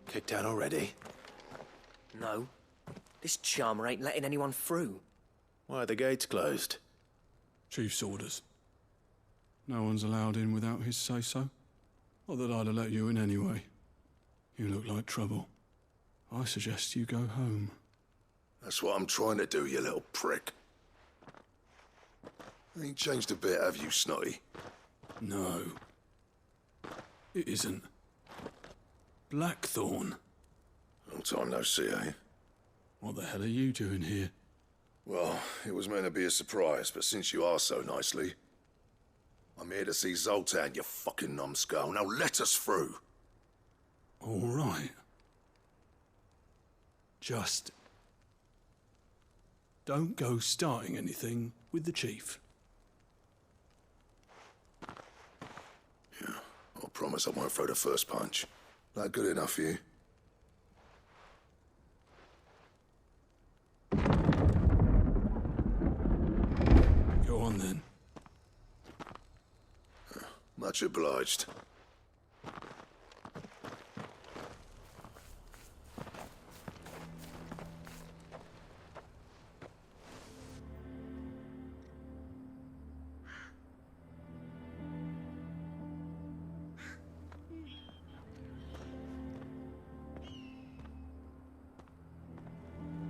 Kicked out already? No. This charmer ain't letting anyone through. Why are the gates closed? Chief's orders. No one's allowed in without his say-so. Not that I'd have let you in anyway. You look like trouble. I suggest you go home. That's what I'm trying to do, you little prick. Ain't changed a bit, have you, Snotty? No. It isn't. Blackthorn. Long time no see, eh? What the hell are you doing here? Well, it was meant to be a surprise, but since you are so nicely, I'm here to see Zoltan, you fucking numbskull. Now let us through. All right. Just don't go starting anything with the chief. Yeah, I promise I won't throw the first punch. That good enough for you? Go on then. Much obliged.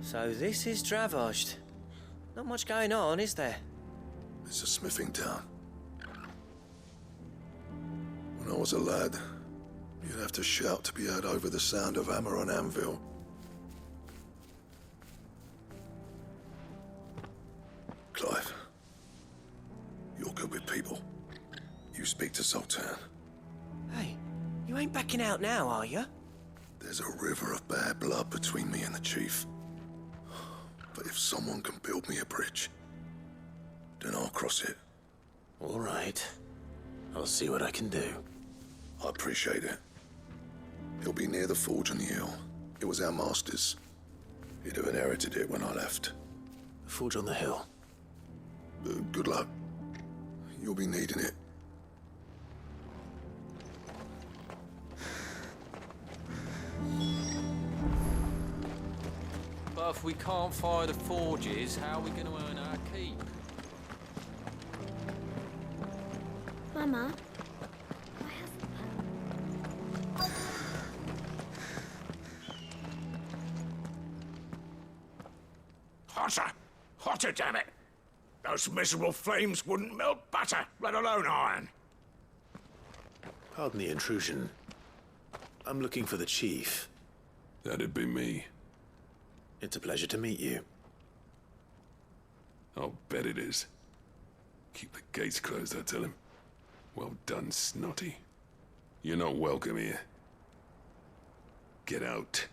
So this is Dravosht. Not much going on, is there? It's a smithing town. When I was a lad, you'd have to shout to be heard over the sound of hammer on anvil. Clive, you're good with people. You speak to Zoltan. Hey, you ain't backing out now, are you? There's a river of bad blood between me and the chief. But if someone can build me a bridge, then I'll cross it. All right. I'll see what I can do. I appreciate it. He'll be near the forge on the hill. It was our master's. He'd have inherited it when I left. The forge on the hill. Good luck. You'll be needing it. But if we can't fire the forges, how are we going to earn our keep? Mama, Hotter! Hotter, damn it! Those miserable flames wouldn't melt butter, let alone iron. Pardon the intrusion. I'm looking for the chief. That'd be me. It's a pleasure to meet you. I'll bet it is. Keep the gates closed, I tell him. Well done, Snotty. You're not welcome here. Get out.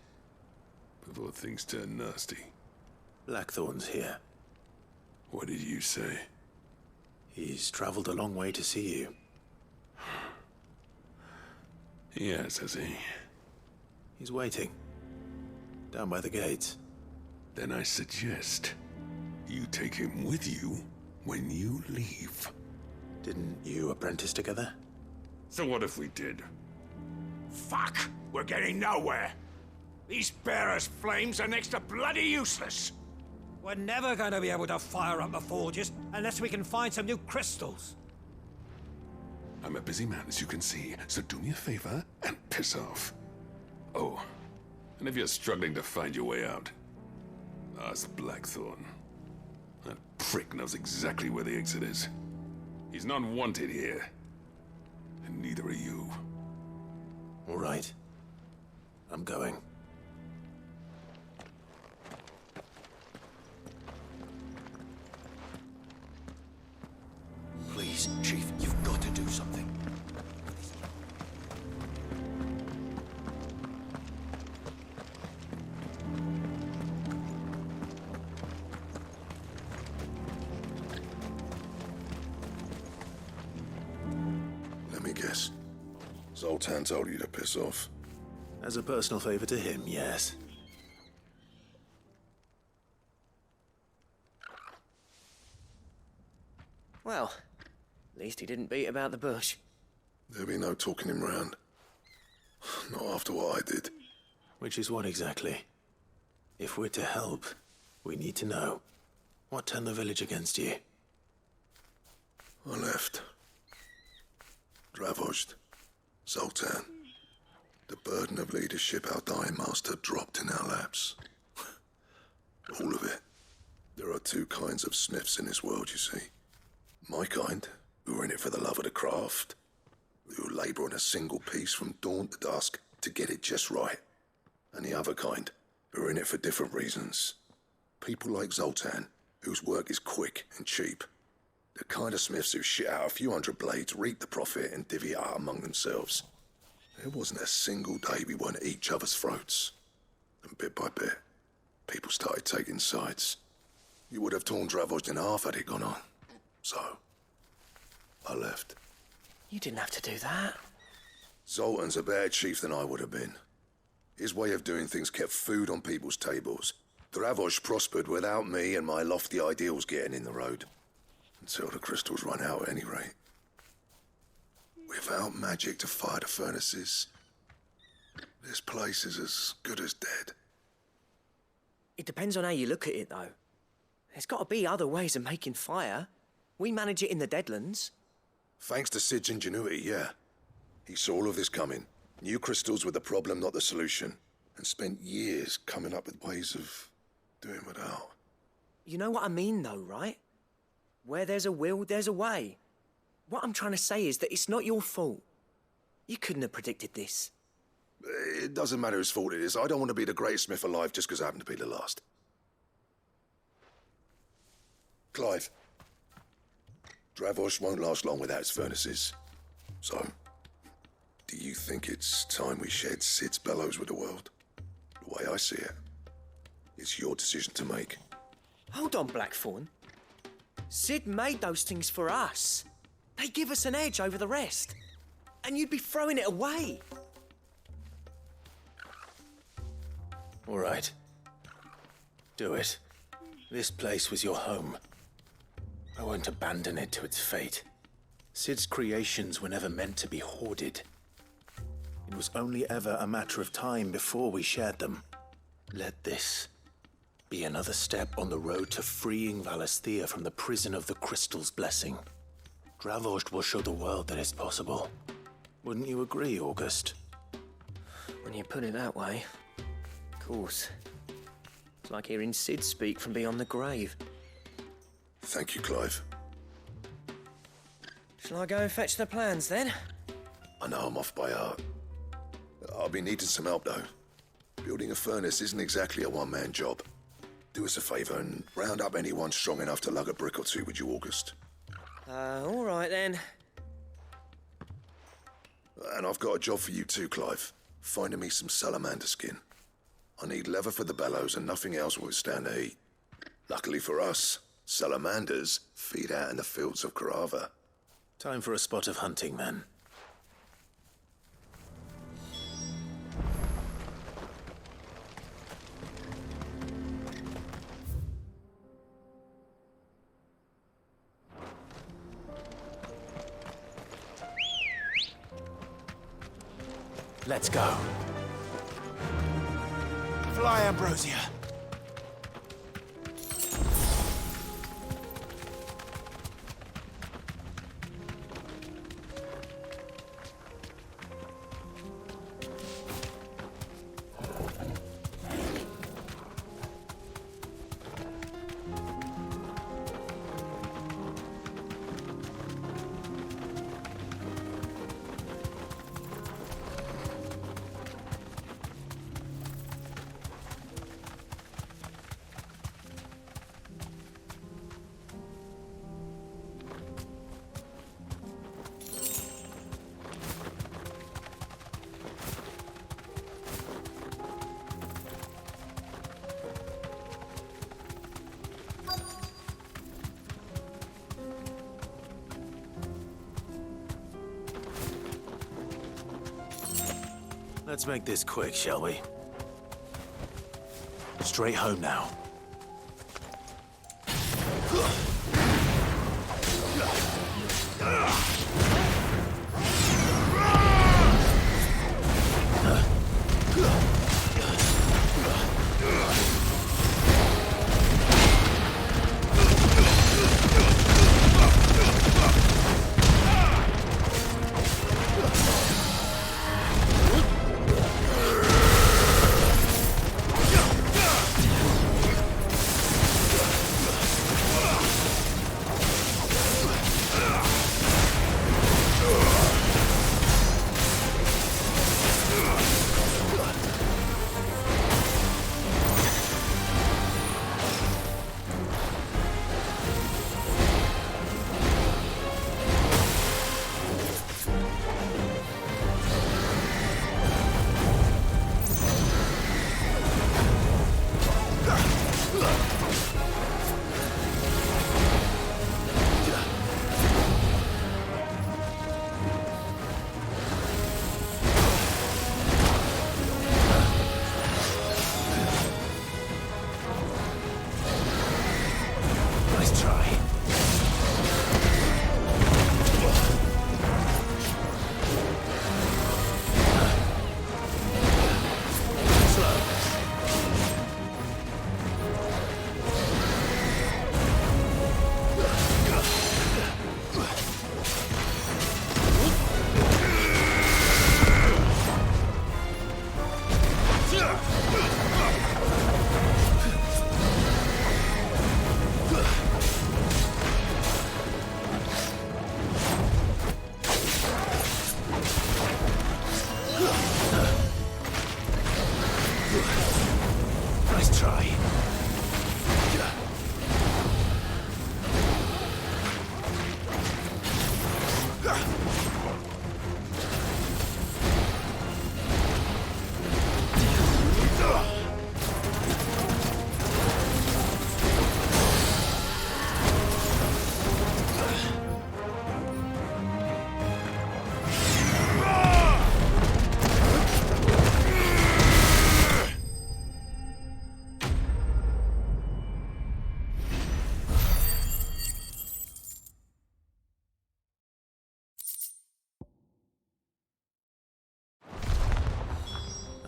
Before things turn nasty. Blackthorn's here. What did you say? He's traveled a long way to see you. Yes, has he? He's waiting. Down by the gates. Then I suggest you take him with you when you leave. Didn't you apprentice together? So what if we did? Fuck! We're getting nowhere. These bearers' flames are next to bloody useless. We're never going to be able to fire up the forges unless we can find some new crystals. I'm a busy man, as you can see, so do me a favor and piss off. Oh, and if you're struggling to find your way out, ask Blackthorn. That prick knows exactly where the exit is. He's not wanted here. And neither are you. All right. I'm going. Please, Chief, you've got to do something. Let me guess. Zoltan told you to piss off. As a personal favor to him, yes. Well, at least he didn't beat about the bush. There'll be no talking him round. Not after what I did. Which is what exactly? If we're to help, we need to know. What turned the village against you? I left. Dravozd. Zoltan. The burden of leadership our dying master dropped in our laps. All of it. There are two kinds of smiths in this world, you see. My kind, who are in it for the love of the craft, who labour on a single piece from dawn to dusk to get it just right. And the other kind, who are in it for different reasons. People like Zoltan, whose work is quick and cheap. The kind of smiths who shit out a few hundred blades, reap the profit, and divvy it out among themselves. There wasn't a single day we weren't at each other's throats. And bit by bit, people started taking sides. You would have torn Dravozd in half had it gone on. So, I left. You didn't have to do that. Zoltan's a better chief than I would have been. His way of doing things kept food on people's tables. Dravozd prospered without me and my lofty ideals getting in the road. Until the crystals run out at any rate. Without magic to fire the furnaces, this place is as good as dead. It depends on how you look at it, though. There's got to be other ways of making fire. We manage it in the Deadlands. Thanks to Sid's ingenuity, yeah. He saw all of this coming. Knew crystals were the problem, not the solution. And spent years coming up with ways of doing without. You know what I mean, though, right? Where there's a will, there's a way. What I'm trying to say is that it's not your fault. You couldn't have predicted this. It doesn't matter whose fault it is. I don't want to be the greatest smith alive just because I happen to be the last. Clive. Dravozd won't last long without its furnaces. So, do you think it's time we shed Sid's bellows with the world? The way I see it, it's your decision to make. Hold on, Blackthorn. Sid made those things for us. They give us an edge over the rest. And you'd be throwing it away. All right. Do it. This place was your home. I won't abandon it to its fate. Sid's creations were never meant to be hoarded. It was only ever a matter of time before we shared them. Let this be another step on the road to freeing Valisthea from the prison of the Crystal's blessing. Dravozd will show the world that it's possible. Wouldn't you agree, August? When you put it that way, of course. It's like hearing Sid speak from beyond the grave. Thank you, Clive. Shall I go and fetch the plans, then? I know I'm off by heart. I'll be needing some help, though. Building a furnace isn't exactly a one-man job. Do us a favour and round up anyone strong enough to lug a brick or two, would you, August? All right, then. And I've got a job for you too, Clive. Finding me some salamander skin. I need leather for the bellows and nothing else will withstand the heat. Luckily for us, salamanders feed out in the fields of Karava. Time for a spot of hunting, then. Let's go. Fly, Ambrosia. Let's make this quick, shall we? Straight home now. Nice try. Nice try.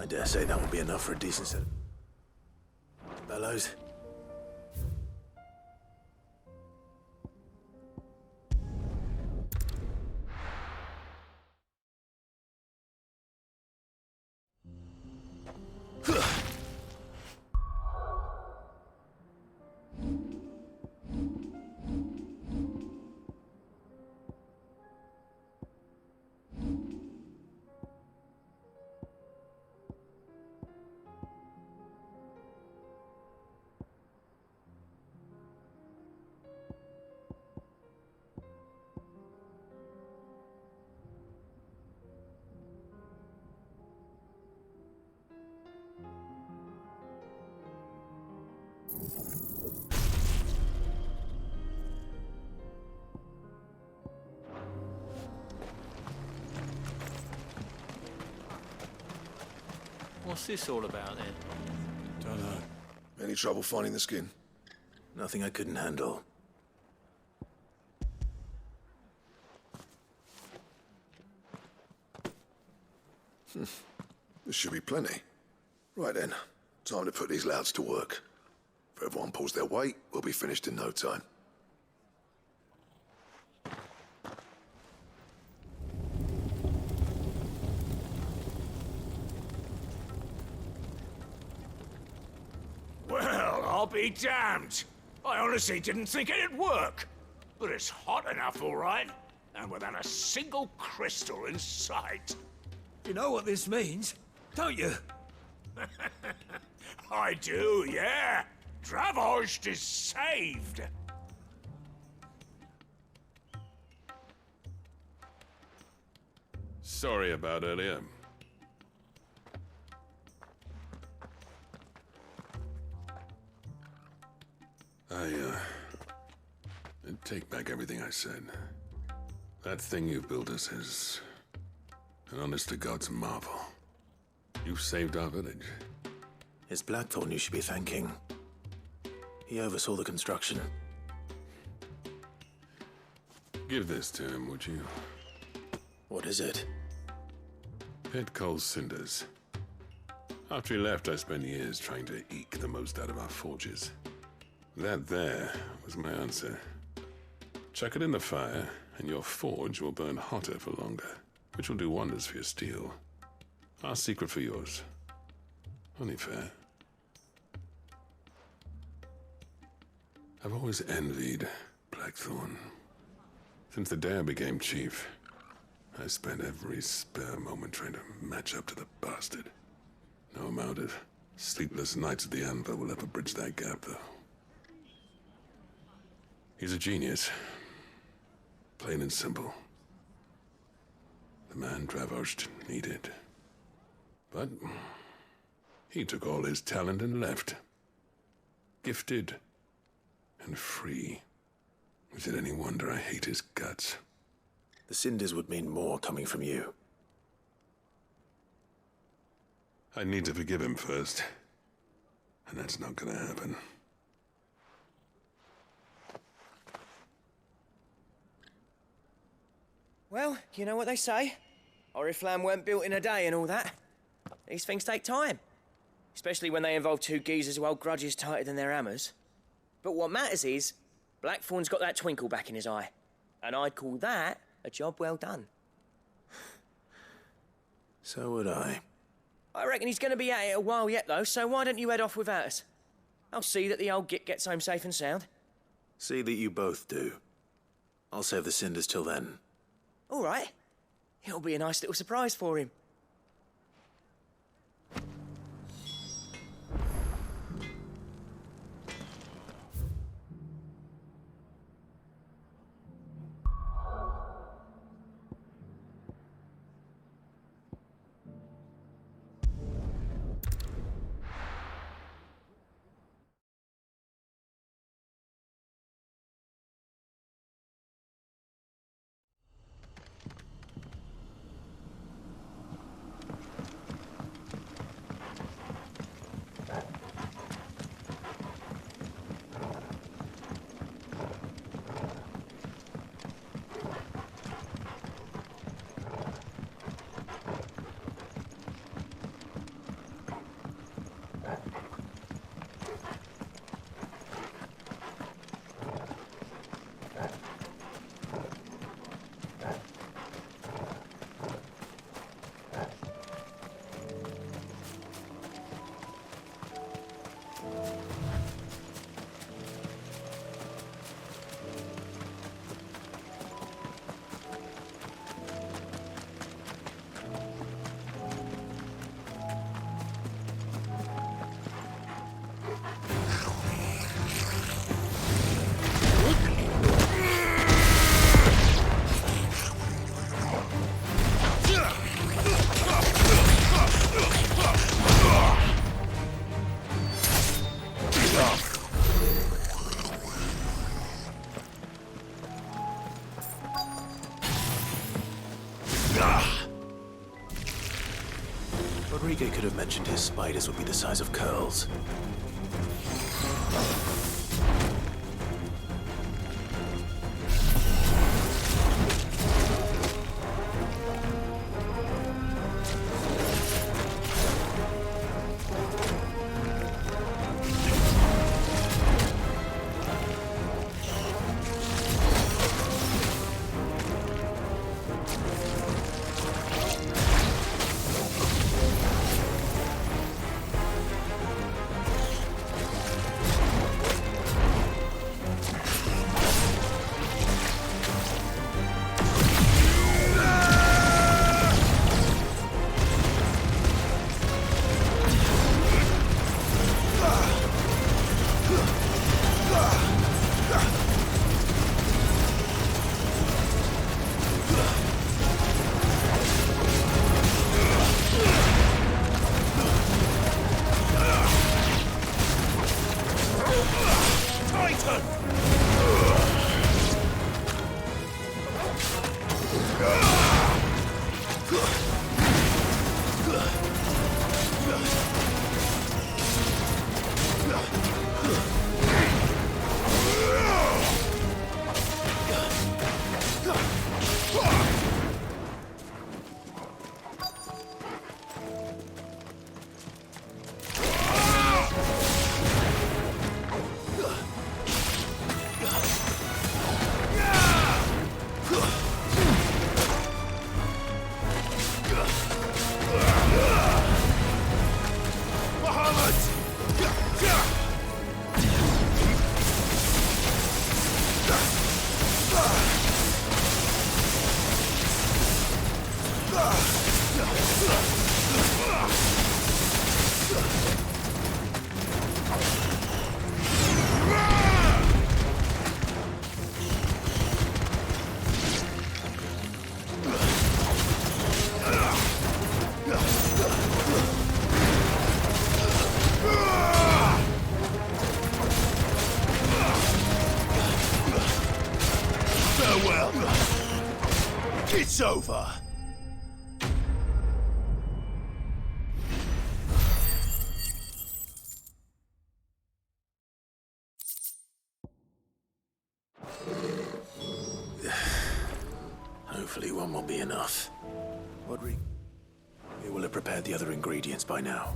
I dare say that will be enough for a decent set. Bellows. What's this all about then? Don't know. Any trouble finding the skin? Nothing I couldn't handle. This should be plenty. Right then, time to put these louds to work. If everyone pulls their weight, we'll be finished in no time. Well, I'll be damned. I honestly didn't think it'd work. But it's hot enough, all right. And without a single crystal in sight. You know what this means, don't you? I do, yeah. Dravost is saved. Sorry about earlier. I take back everything I said. That thing you built us is an honest-to-God's marvel. You saved our village. It's Blackthorn you should be thanking. He oversaw the construction. Give this to him, would you? What is it? Pit coal cinders. After he left, I spent years trying to eke the most out of our forges. That there was my answer. Chuck it in the fire, and your forge will burn hotter for longer, which will do wonders for your steel. Our secret for yours. Only fair. I've always envied Blackthorn. Since the day I became chief, I spent every spare moment trying to match up to the bastard. No amount of sleepless nights at the anvil will ever bridge that gap, though. He's a genius. Plain and simple. The man Dravost needed. But he took all his talent and left. gifted and free. Is it any wonder I hate his guts? The cinders would mean more coming from you. I need to forgive him first, and that's not gonna happen. Well, you know what they say. Oriflamme weren't built in a day and all that. These things take time. Especially when they involve two geezers who hold grudges tighter than their hammers. But what matters is, Blackthorn's got that twinkle back in his eye. And I'd call that a job well done. So would I. I reckon he's going to be at it a while yet, though, so why don't you head off without us? I'll see that the old git gets home safe and sound. See that you both do. I'll save the cinders till then. All right. It'll be a nice little surprise for him. Rodrigo could have mentioned his spiders would be the size of curls. Farewell. It's over. Hopefully one will be enough. We will have prepared the other ingredients by now.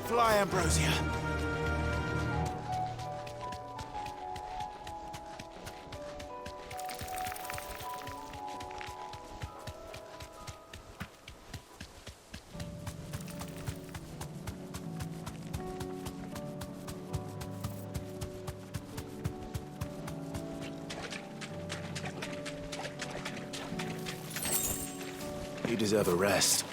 Fly, Ambrosia. You deserve a rest.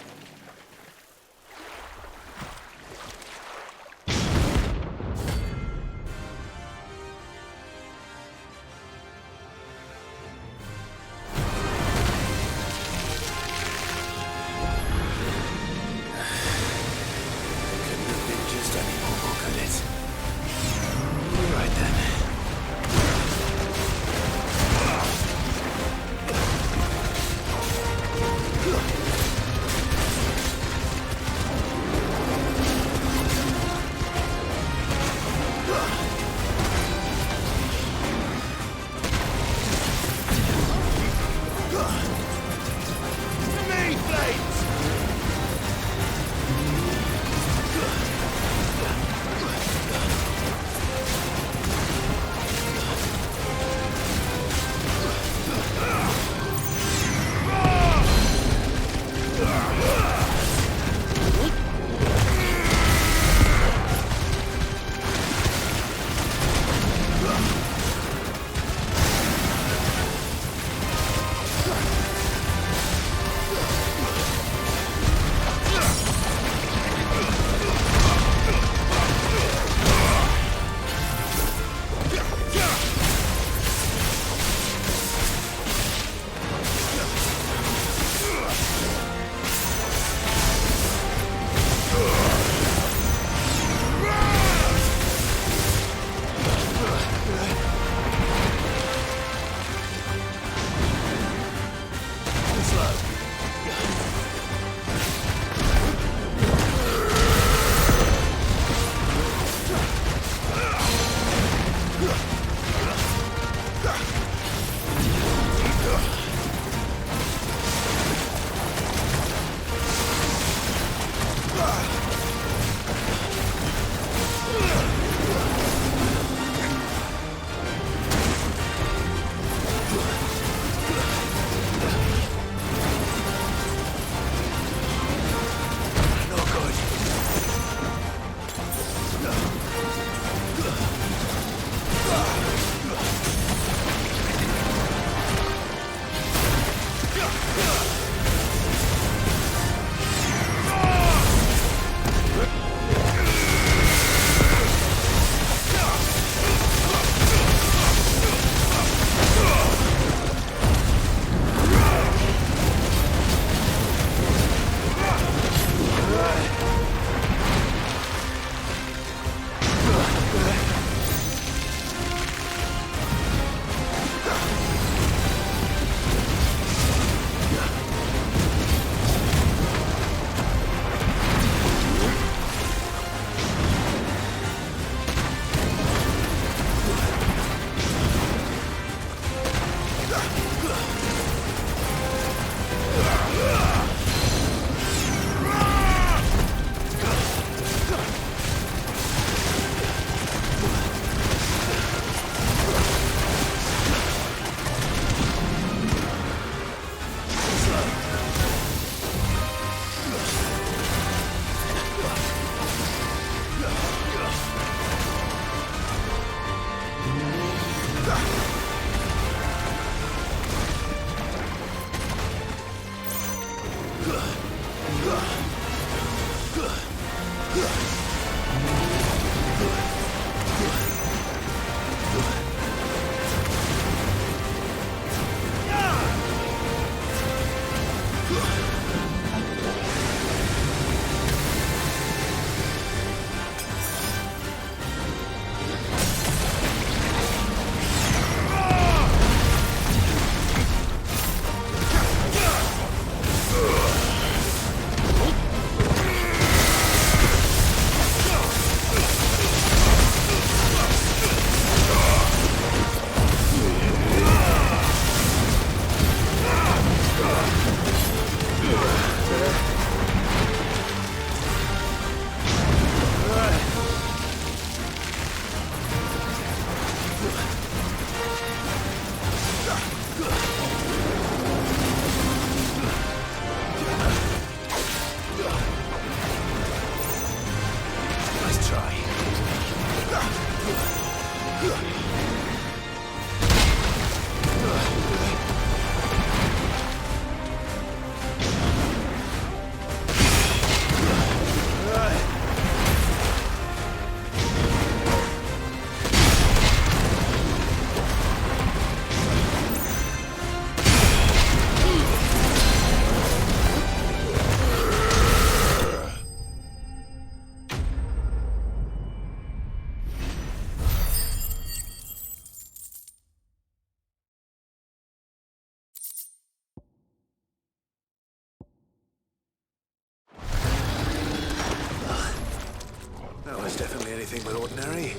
That was definitely anything but ordinary.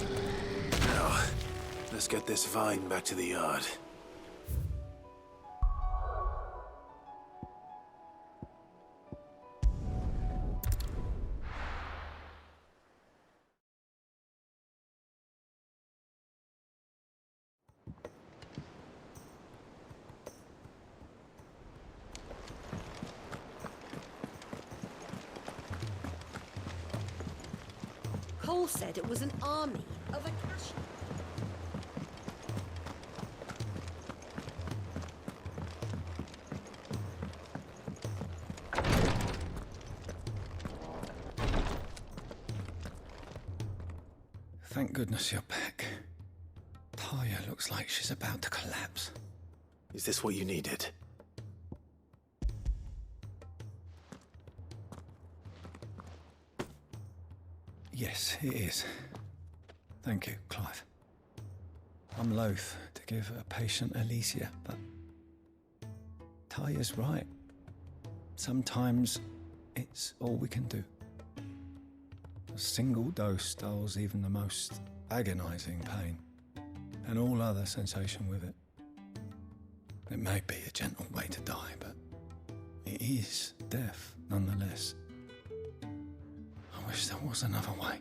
Now, let's get this vine back to the yard. Cole said it was an army of Akashi. Thank goodness you're back. Taya looks like she's about to collapse. Is this what you needed? Yes, it is. Thank you, Clive. I'm loath to give a patient Alicia, but Taya's right. Sometimes it's all we can do. A single dose dulls even the most agonizing pain, and all other sensation with it. It may be a gentle way to die, but it is death nonetheless. I wish there was another way.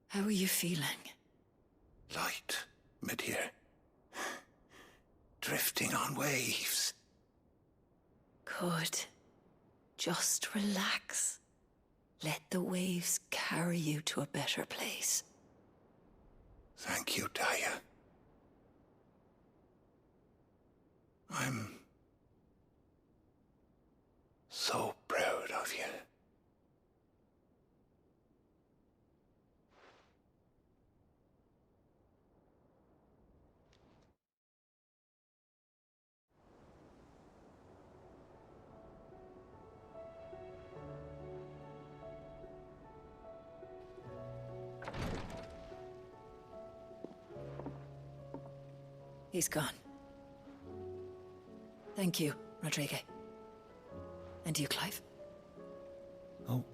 How are you feeling? Light, mid-here. Drifting on waves. Good. Just relax. Let the waves carry you to a better place. Thank you, Taya. I'm so proud of you. He's gone. Thank you, Rodrigo. And you, Clive? I'll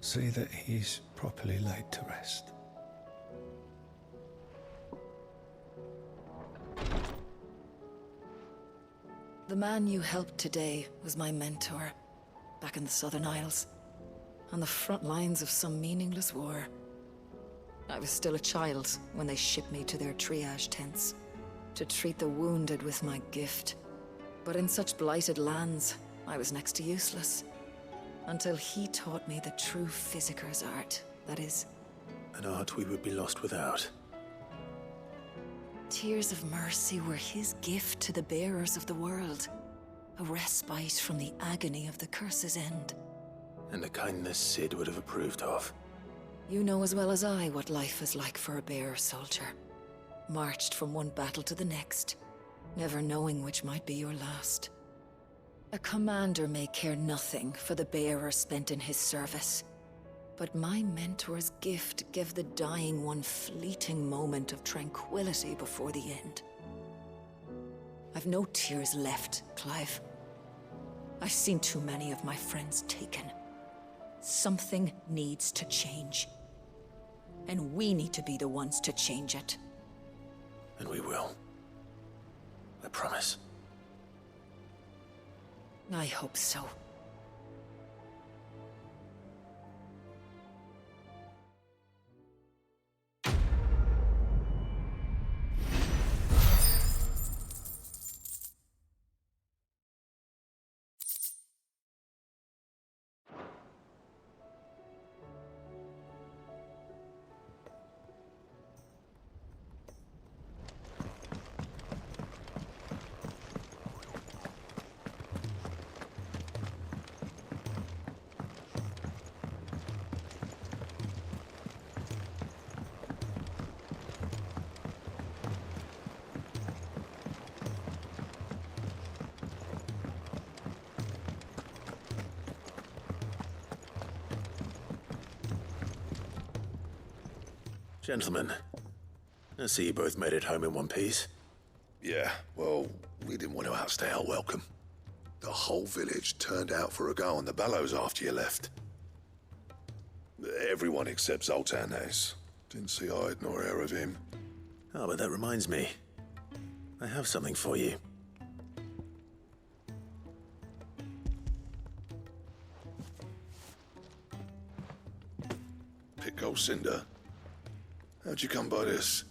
see that he's properly laid to rest. The man you helped today was my mentor, back in the Southern Isles, on the front lines of some meaningless war. I was still a child when they shipped me to their triage tents, to treat the wounded with my gift. But in such blighted lands, I was next to useless. Until he taught me the true physicker's art, that is. An art we would be lost without. Tears of mercy were his gift to the bearers of the world. A respite from the agony of the curse's end. And a kindness Sid would have approved of. You know as well as I what life is like for a bearer soldier. Marched from one battle to the next, never knowing which might be your last. A commander may care nothing for the bearer spent in his service, but my mentor's gift gave the dying one fleeting moment of tranquility before the end. I've no tears left, Clive. I've seen too many of my friends taken. Something needs to change. And we need to be the ones to change it. And we will. I promise. I hope so. Gentlemen, I see you both made it home in one piece. Yeah, well, we didn't want to outstay our welcome. The whole village turned out for a go on the bellows after you left. Everyone except Zoltan, that is. Didn't see hide nor hair of him. Oh, but that reminds me. I have something for you. Pick old Cinder. How'd you come by this?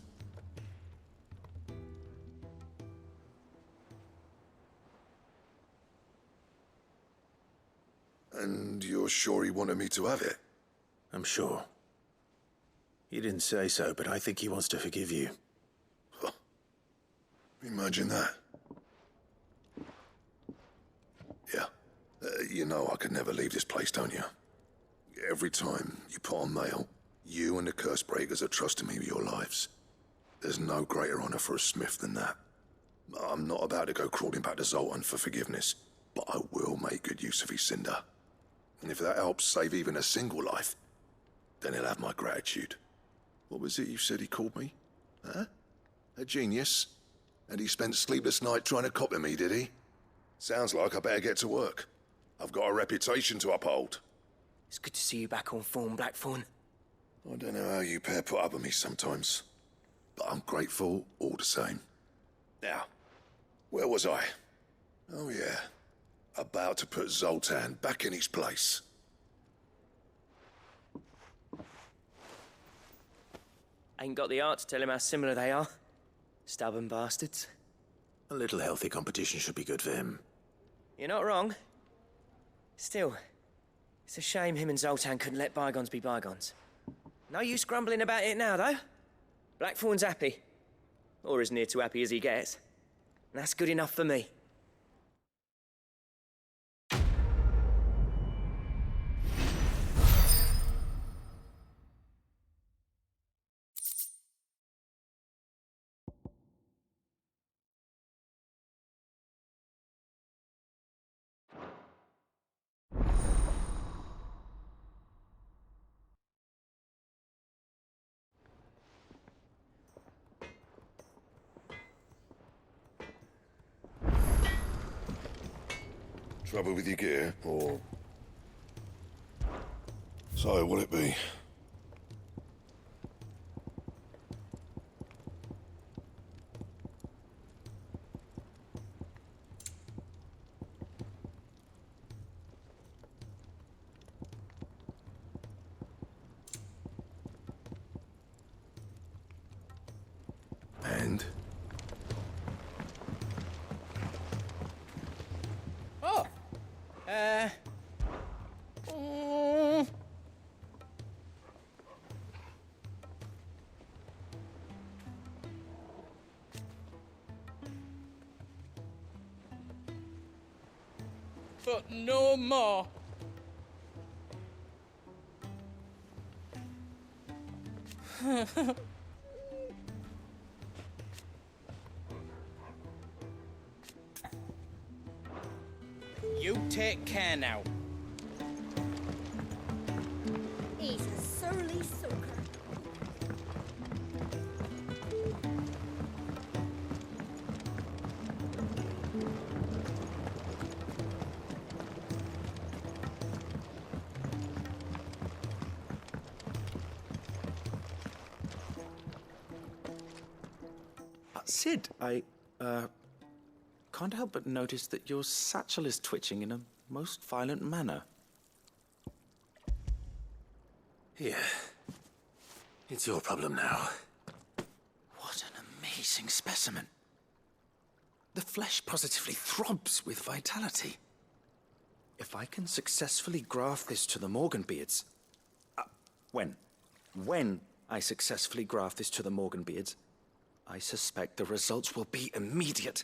And you're sure he wanted me to have it? I'm sure. He didn't say so, but I think he wants to forgive you. Huh. Imagine that. Yeah. You know I could never leave this place, don't you? Every time you put on mail, you and the curse breakers are trusting me with your lives. There's no greater honor for a smith than that. I'm not about to go crawling back to Zoltan for forgiveness, but I will make good use of his cinder. And if that helps save even a single life, then he'll have my gratitude. What was it you said he called me? Huh? A genius? And he spent sleepless night trying to copy me, did he? Sounds like I better get to work. I've got a reputation to uphold. It's good to see you back on form, Blackthorn. I don't know how you pair put up with me sometimes, but I'm grateful all the same. Now, where was I? Oh yeah, about to put Zoltan back in his place. Ain't got the art to tell him how similar they are. Stubborn bastards. A little healthy competition should be good for him. You're not wrong. Still, it's a shame him and Zoltan couldn't let bygones be bygones. No use grumbling about it now, though. Blackthorn's happy. Or as near to happy as he gets. And that's good enough for me. Trouble with your gear, or... So, what'll it be? And? Oh! But no more. You take care now. He's a surly soaker. Sid, I can't help but notice that your satchel is twitching in a most violent manner. Here. It's your problem now. What an amazing specimen. The flesh positively throbs with vitality. If I can successfully graft this to the Morganbeards... When I successfully graft this to the Morganbeards, I suspect the results will be immediate.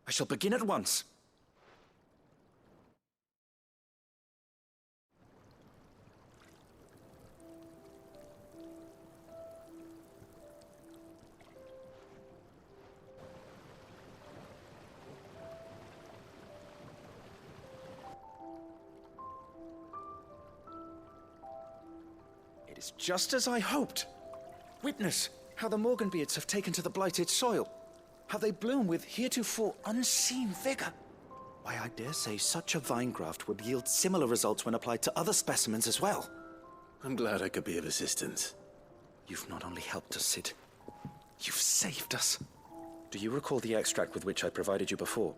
I shall begin at once. It is just as I hoped. Witness how the Morganbeards have taken to the blighted soil. How they bloom with heretofore unseen vigor. Why, I dare say such a vine graft would yield similar results when applied to other specimens as well. I'm glad I could be of assistance. You've not only helped us, Sid, you've saved us. Do you recall the extract with which I provided you before?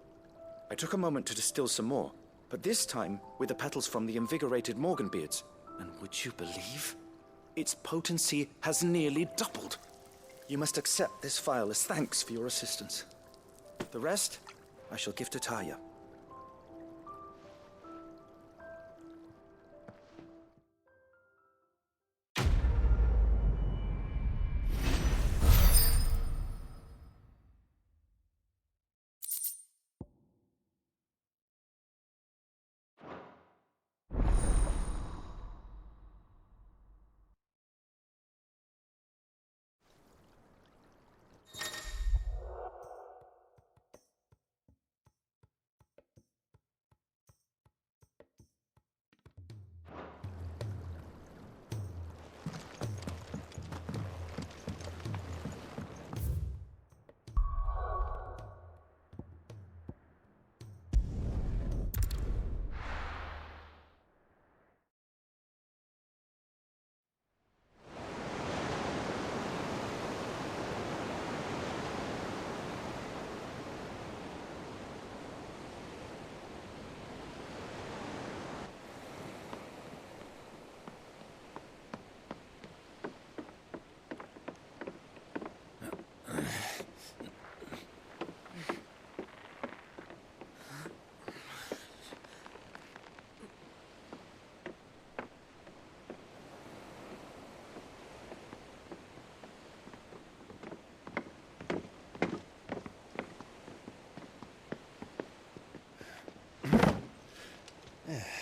I took a moment to distill some more, but this time with the petals from the invigorated Morganbeards. And would you believe? Its potency has nearly doubled. You must accept this vial as thanks for your assistance. The rest, I shall give to Taya.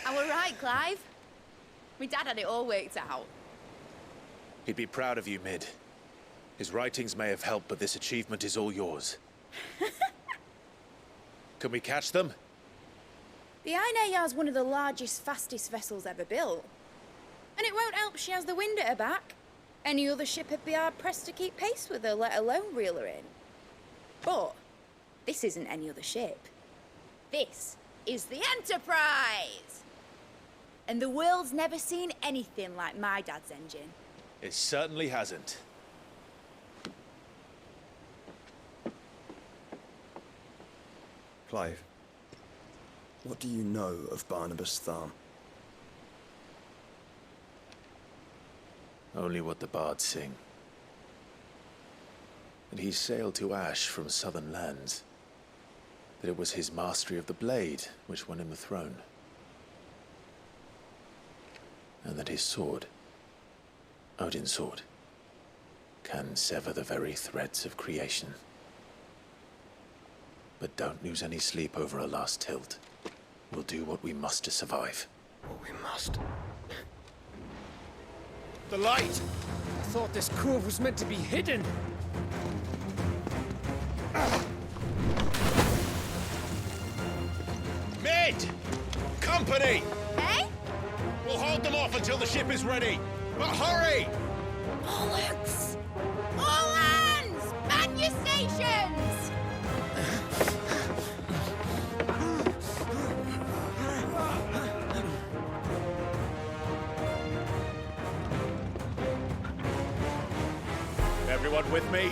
I were right, Clive. My dad had it all worked out. He'd be proud of you, Mid. His writings may have helped, but this achievement is all yours. Can we catch them? The Ainayar's one of the largest, fastest vessels ever built. And it won't help she has the wind at her back. Any other ship would be hard-pressed to keep pace with her, let alone reel her in. But this isn't any other ship. This is the Enterprise! And the world's never seen anything like my dad's engine. It certainly hasn't. Clive, what do you know of Barnabas Tharm? Only what the bards sing. That he sailed to Ash from southern lands. That it was his mastery of the blade which won him the throne. And that his sword, Odin's sword, can sever the very threads of creation. But don't lose any sleep over a last tilt. We'll do what we must to survive. What we must. The light! I thought this cove was meant to be hidden. Mid! Company! Eh? We'll hold them off until the ship is ready. But hurry! Bollocks! All hands! Man your stations! Everyone with me?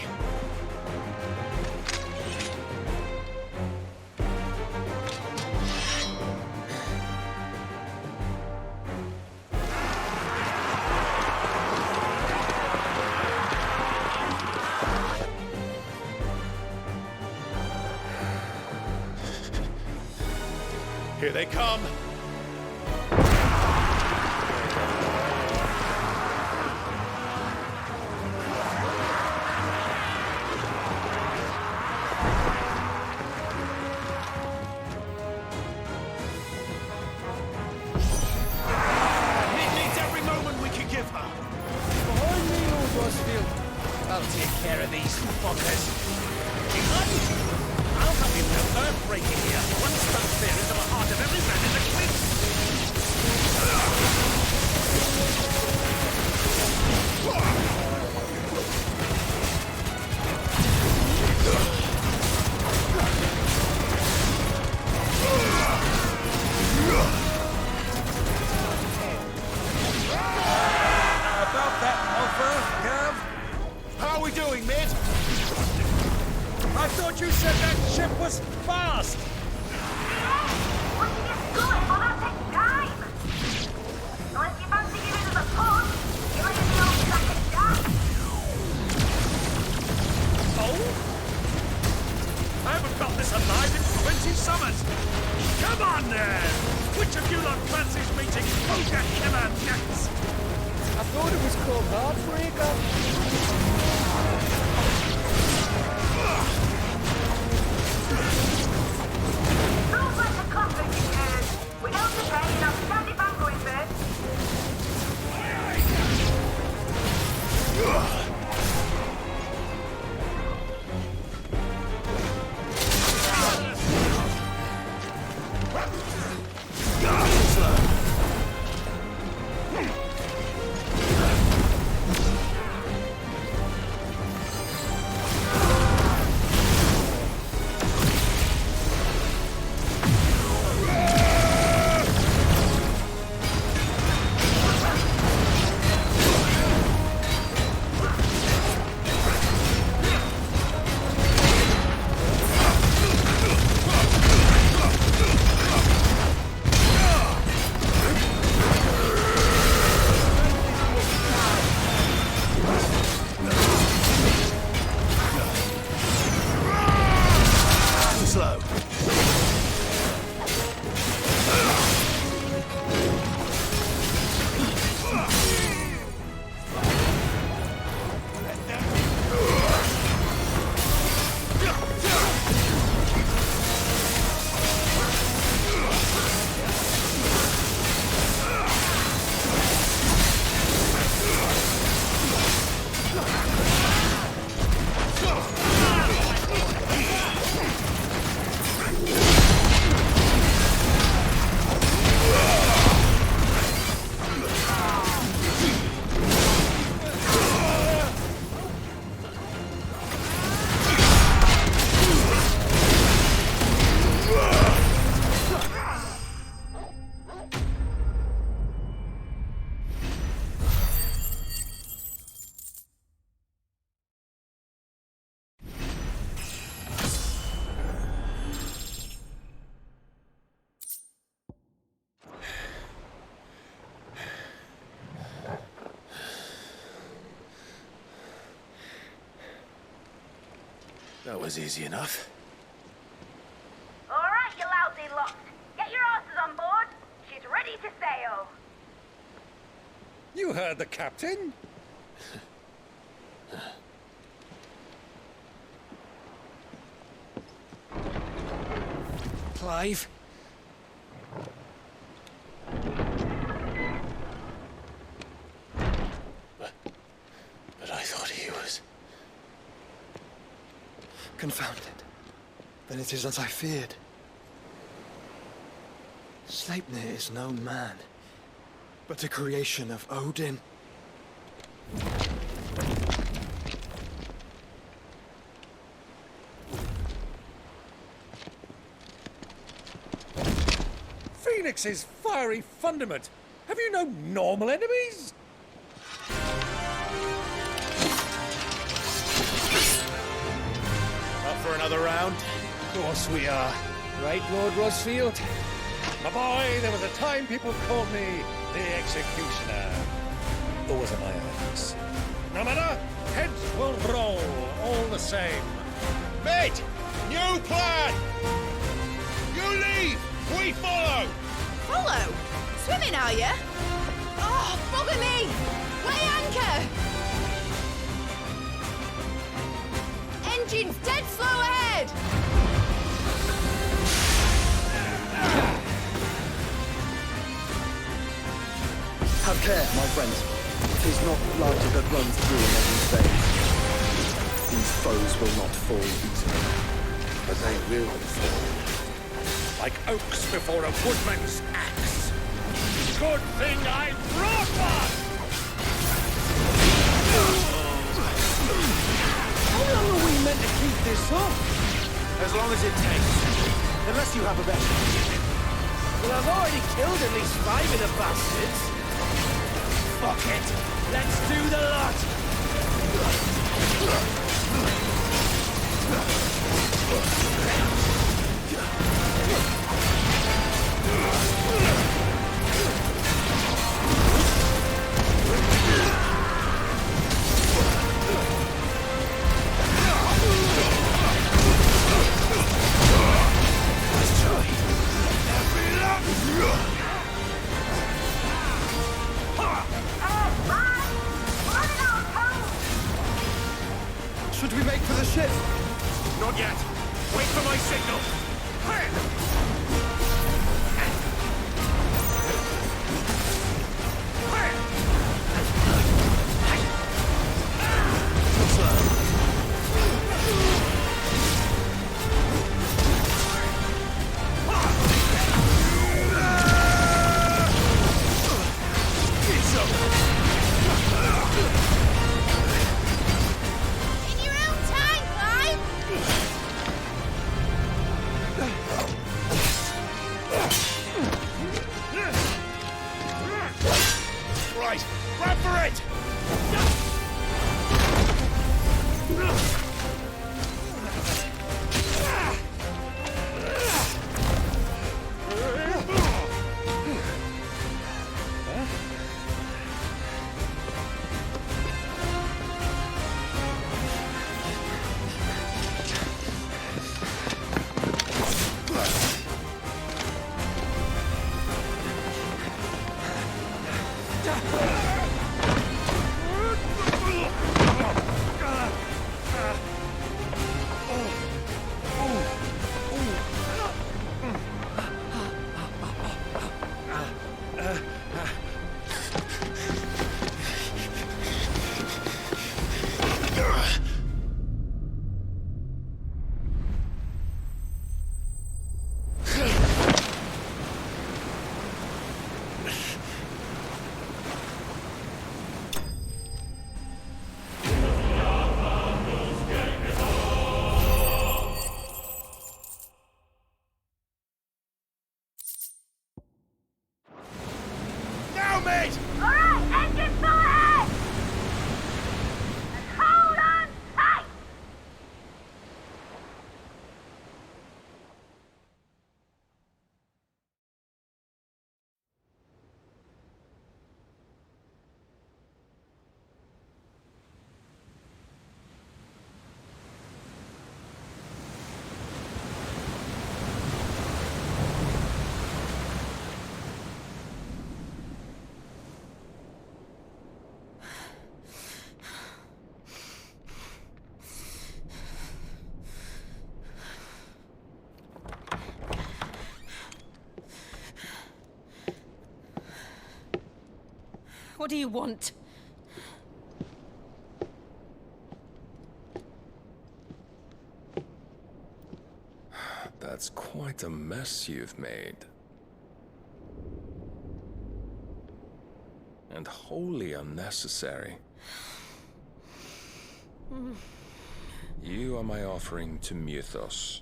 Here they come! I'll take care of these fuckers. Behind! I'll have you no earth-breaking here. One stuck spear into the heart of every man in the thought you said that ship was fast! I haven't felt this alive in 20 summers! Come on then! Which of you lot fancies meeting Ogre Killer next? I thought it was called Heartbreaker. Sounds like a comfort you heard. Without the pain, I'll stand if I'm going first. That was easy enough. All right, you lousy lot. Get your asses on board. She's ready to sail. You heard the captain? Clive? But I thought he was... Confounded. Then it is as I feared. Sleipnir is no man, but a creation of Odin. Phoenix's fiery fundament. Have you no normal enemies? Up for another round? Of course we are. Right, Lord Rosfield? My boy, there was a time people called me the Executioner. Always at my hands. No matter, heads will roll all the same. Mate! New plan! You leave! We follow! Follow? Swimming, are you? Oh, bugger me! Weigh anchor! Engine's dead slow ahead! Have care, my friends. It is not light that runs through Modern veins. These foes will not fall easily. But they will fall. Like oaks before a woodman's axe. Good thing I brought one! How long are we meant to keep this up? As long as it takes. Unless you have a better. Well, I've already killed at least 5 of the bastards. Fuck it! Let's do the lot! for the ship! Not yet. Wait for my signal. In your own time, Clive! Right, grab for it! Now, mate! Alright, engine full ahead! And hold on tight! What do you want? That's quite a mess you've made. And wholly unnecessary. You are my offering to Mythos.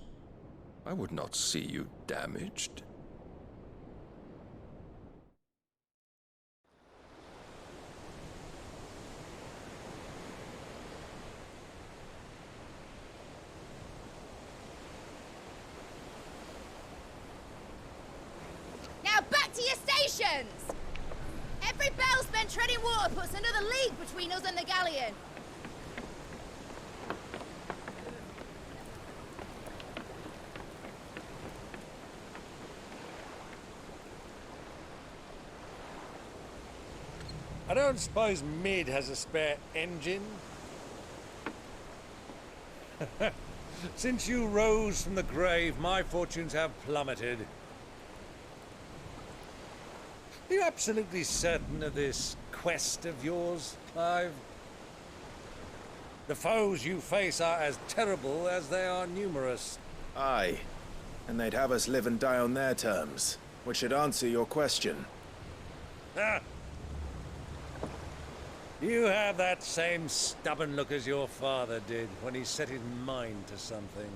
I would not see you damaged. Now back to your stations! Every bell spent treading water puts another league between us and the galleon. I don't suppose Mid has a spare engine? Since you rose from the grave, my fortunes have plummeted. Are you absolutely certain of this quest of yours, Clive? The foes you face are as terrible as they are numerous. Aye. And they'd have us live and die on their terms, which should answer your question. Ah! You have that same stubborn look as your father did when he set his mind to something.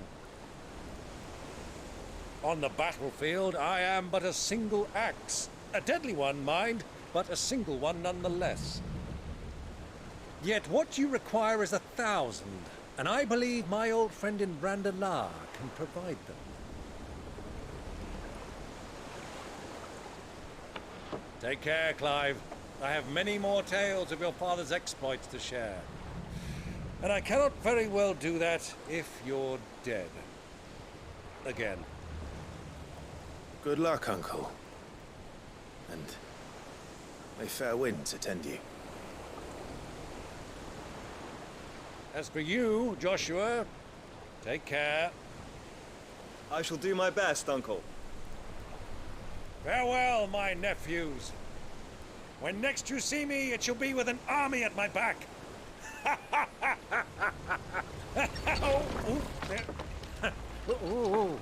On the battlefield, I am but a single axe. A deadly one, mind, but a single one nonetheless. Yet what you require is 1,000, and I believe my old friend in Brandalar can provide them. Take care, Clive. I have many more tales of your father's exploits to share. And I cannot very well do that if you're dead. Again. Good luck, Uncle. And may fair winds attend you. As for you, Joshua, take care. I shall do my best, Uncle. Farewell, my nephews. When next you see me, it shall be with an army at my back. Oh, ooh, there. Ooh.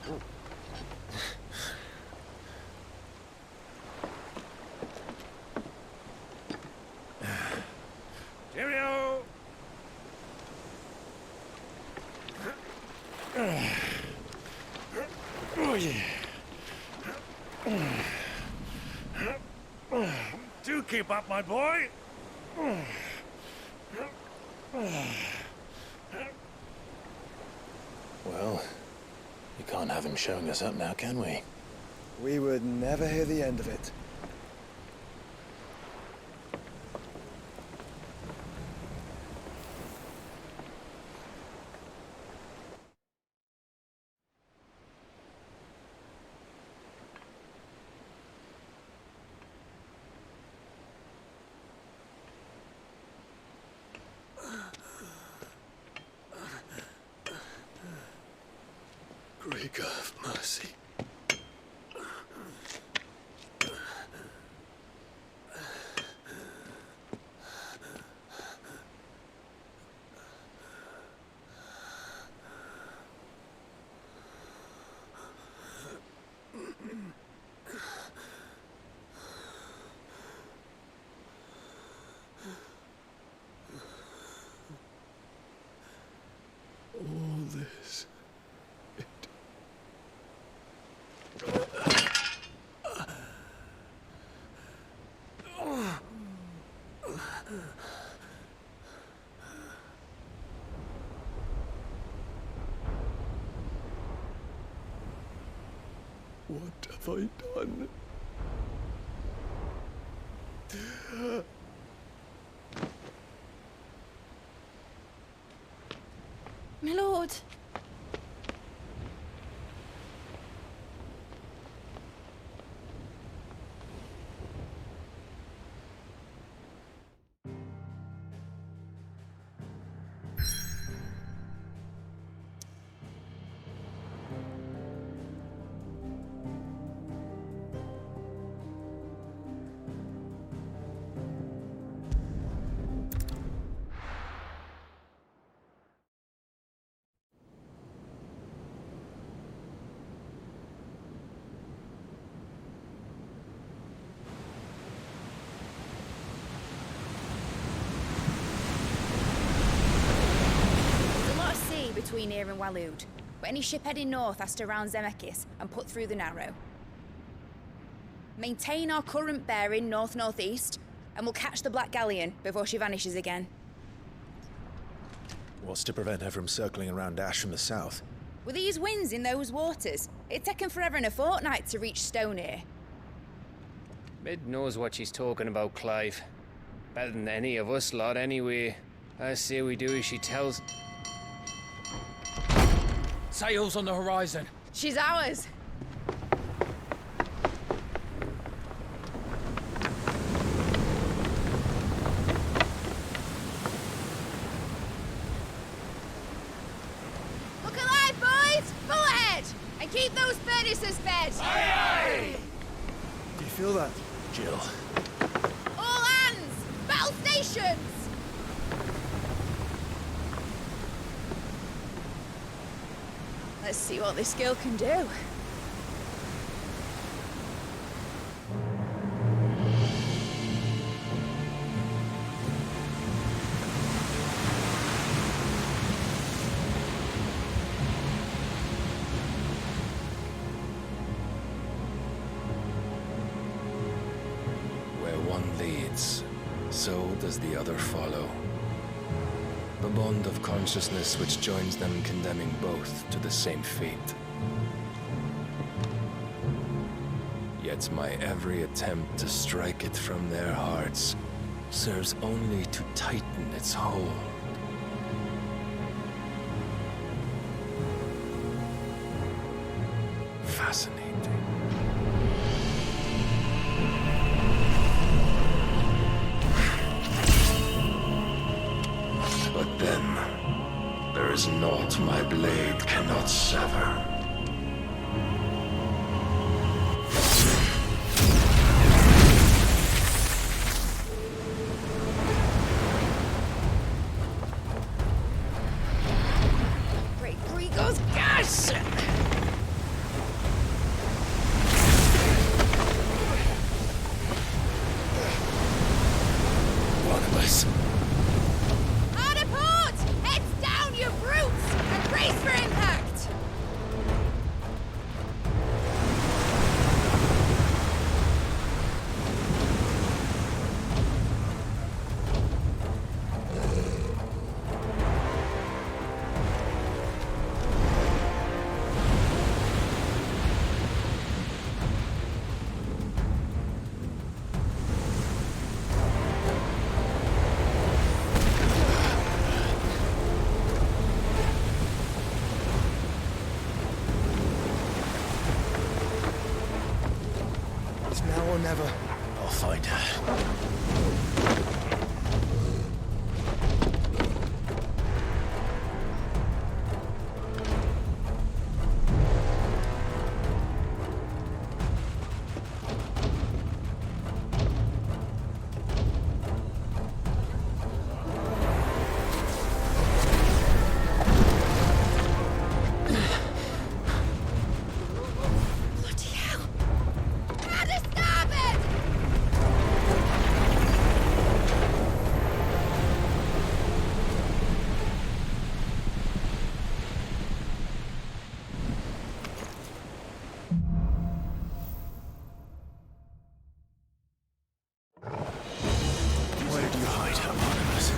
Cheerio! Oh, yeah. Do keep up, my boy. Well, we can't have him showing us up now, can we? We would never hear the end of it. Great God of mercy. All this. What have I done? My lord. Between here and Waloed, but any ship heading north has to round Zemeckis and put through the Narrow. Maintain our current bearing north-northeast, and we'll catch the Black Galleon before she vanishes again. What's to prevent her from circling around Ash from the south? With these winds in those waters, it'd taken forever and a fortnight to reach Stonehere. Mid knows what she's talking about, Clive. Better than any of us lot, anyway. I say we do as she tells. Sails on the horizon. She's ours. Look alive, boys! Full ahead! And keep those furnaces fed! Aye, aye! Do you feel that? Jill. All hands! Battle stations! Let's see what this girl can do. Where one leads, so does the other follow. The bond of consciousness which joins them condemning both to the same fate. Yet my every attempt to strike it from their hearts serves only to tighten its hold. Fascinating. But then, is naught my blade cannot sever. Great Grigos, gosh! Barnabas. Hard a port! Heads down, you brutes! And brace for impact! It's now or never. I'll find her. Bloody hell! At a starboard! Where did you hide her, Barnabas?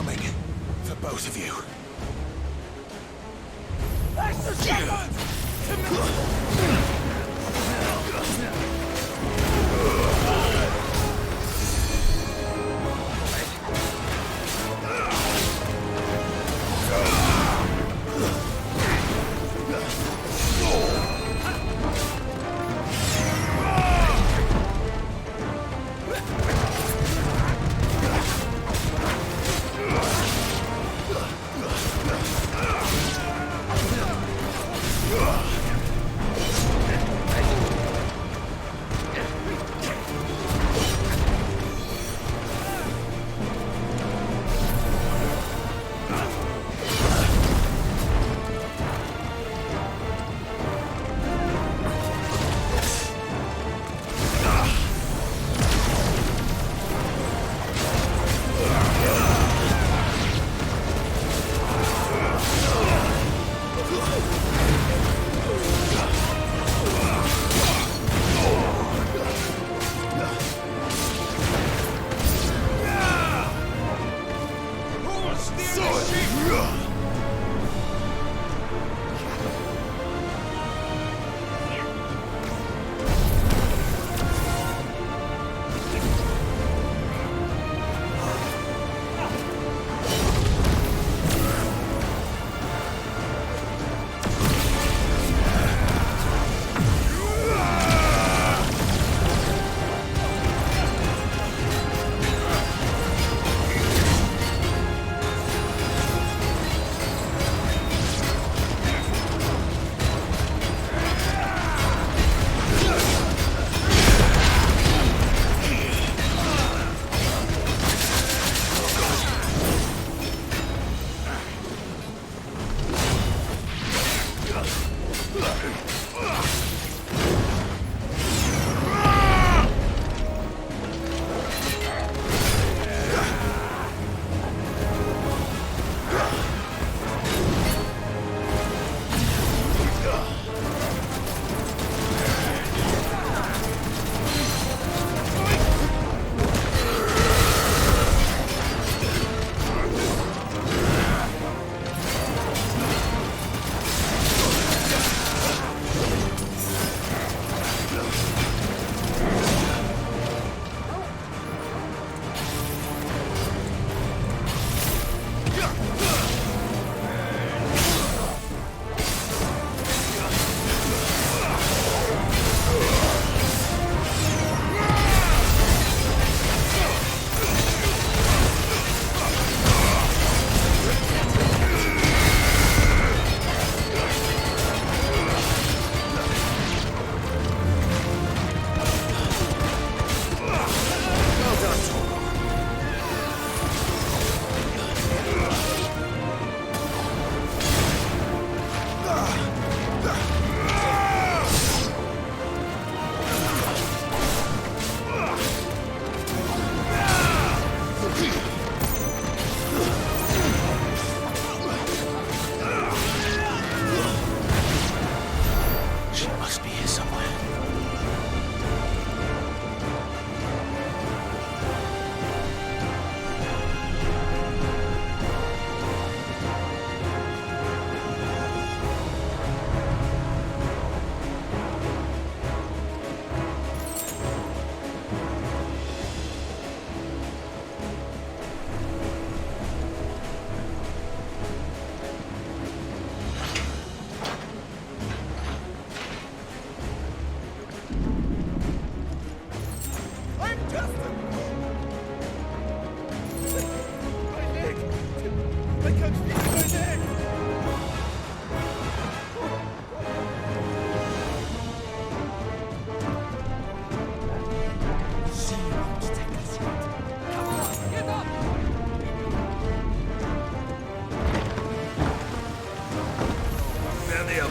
coming. For both of you.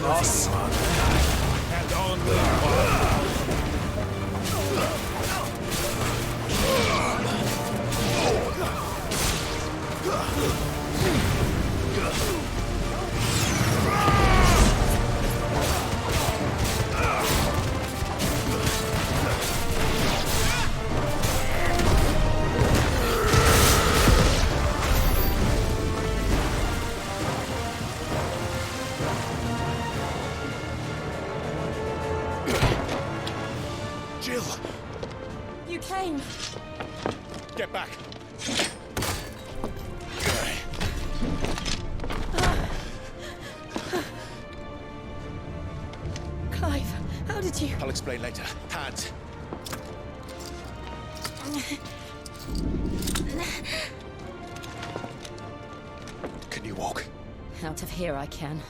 Us. And only one. flame. Get back. Clive, how did you... I'll explain later. Hands. Can you walk? Out of here I can.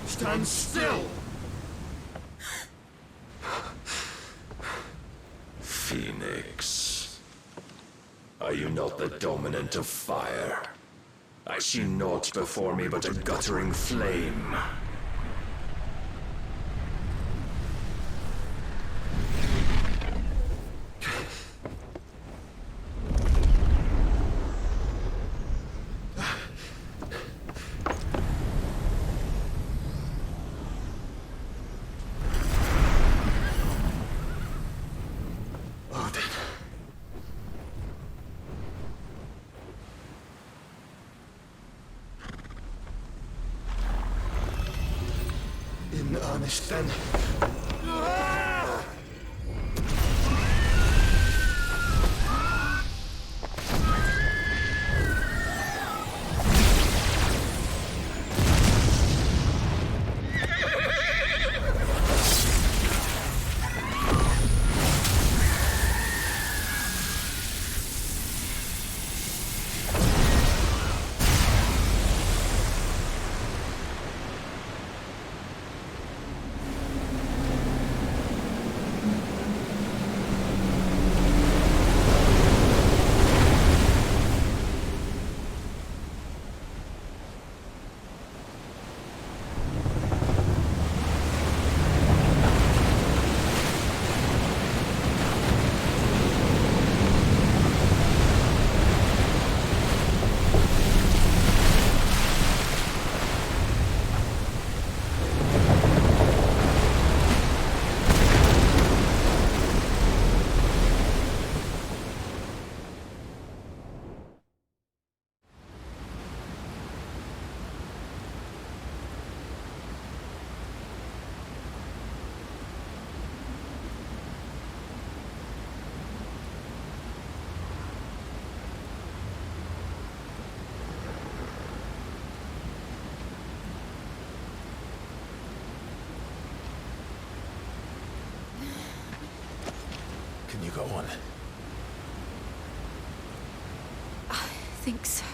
Stand still! Phoenix. Are you not the dominant of fire? I see naught before me but a guttering flame. In earnest, then. Can you go on? I think so.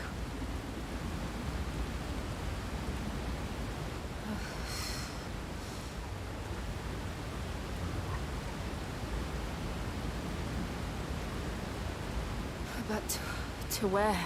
But to where?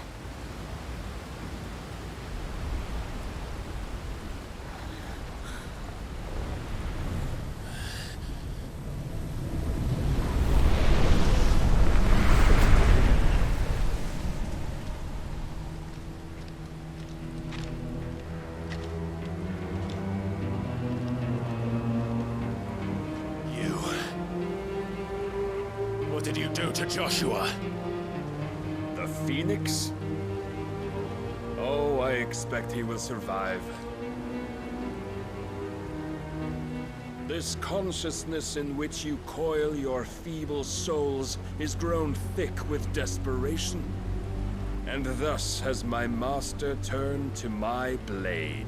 What did you do to Joshua? The Phoenix? Oh, I expect he will survive. This consciousness in which you coil your feeble souls is grown thick with desperation. And thus has my master turned to my blade.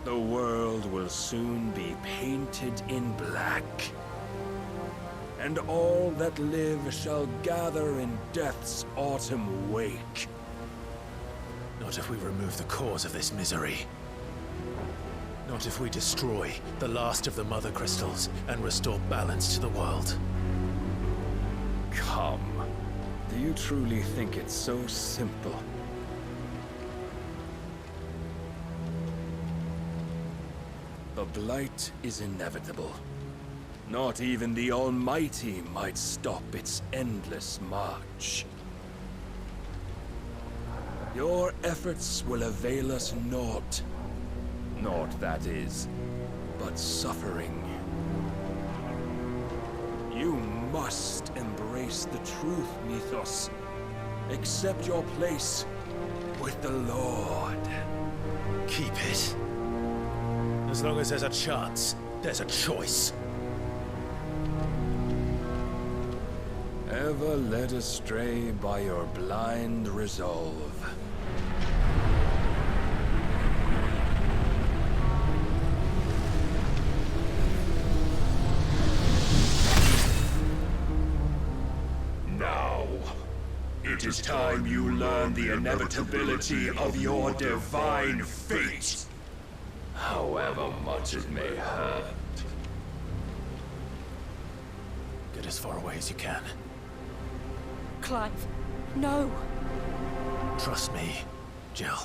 The world will soon be painted in black. And all that live shall gather in death's autumn wake. Not if we remove the cause of this misery. Not if we destroy the last of the Mother Crystals and restore balance to the world. Come. Do you truly think it's so simple? The blight is inevitable. Not even the Almighty might stop its endless march. Your efforts will avail us naught. Naught, that is, but suffering. You must embrace the truth, Mythos. Accept your place with the Lord. Keep it. As long as there's a chance, there's a choice. Ever led astray by your blind resolve. Now, it is time you learn the inevitability of your divine fate. However much it may hurt. Get as far away as you can. Clive, no. Trust me, Jill.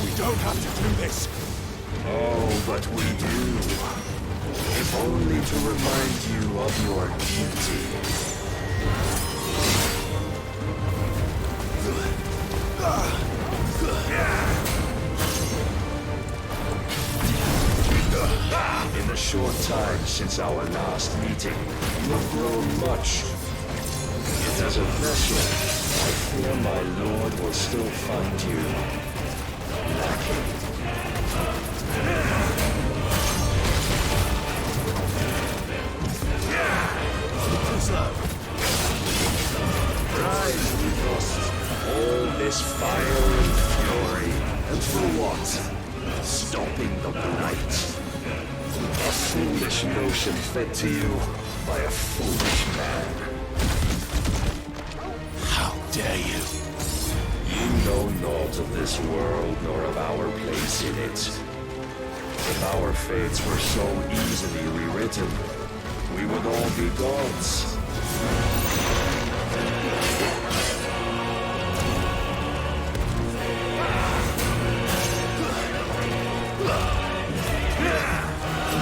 We don't have to do this. Oh, but we do. If only to remind you of your duty. In the short time since our last meeting, you have grown much. Yet as a vessel, I fear my lord will still find you lacking. Too slow. Rise, Mythos. All this fire and fury. And for what? Stopping the blight. A foolish notion fed to you by a foolish man. How dare you? You know naught of this world nor of our place in it. If our fates were so easily rewritten, we would all be gods.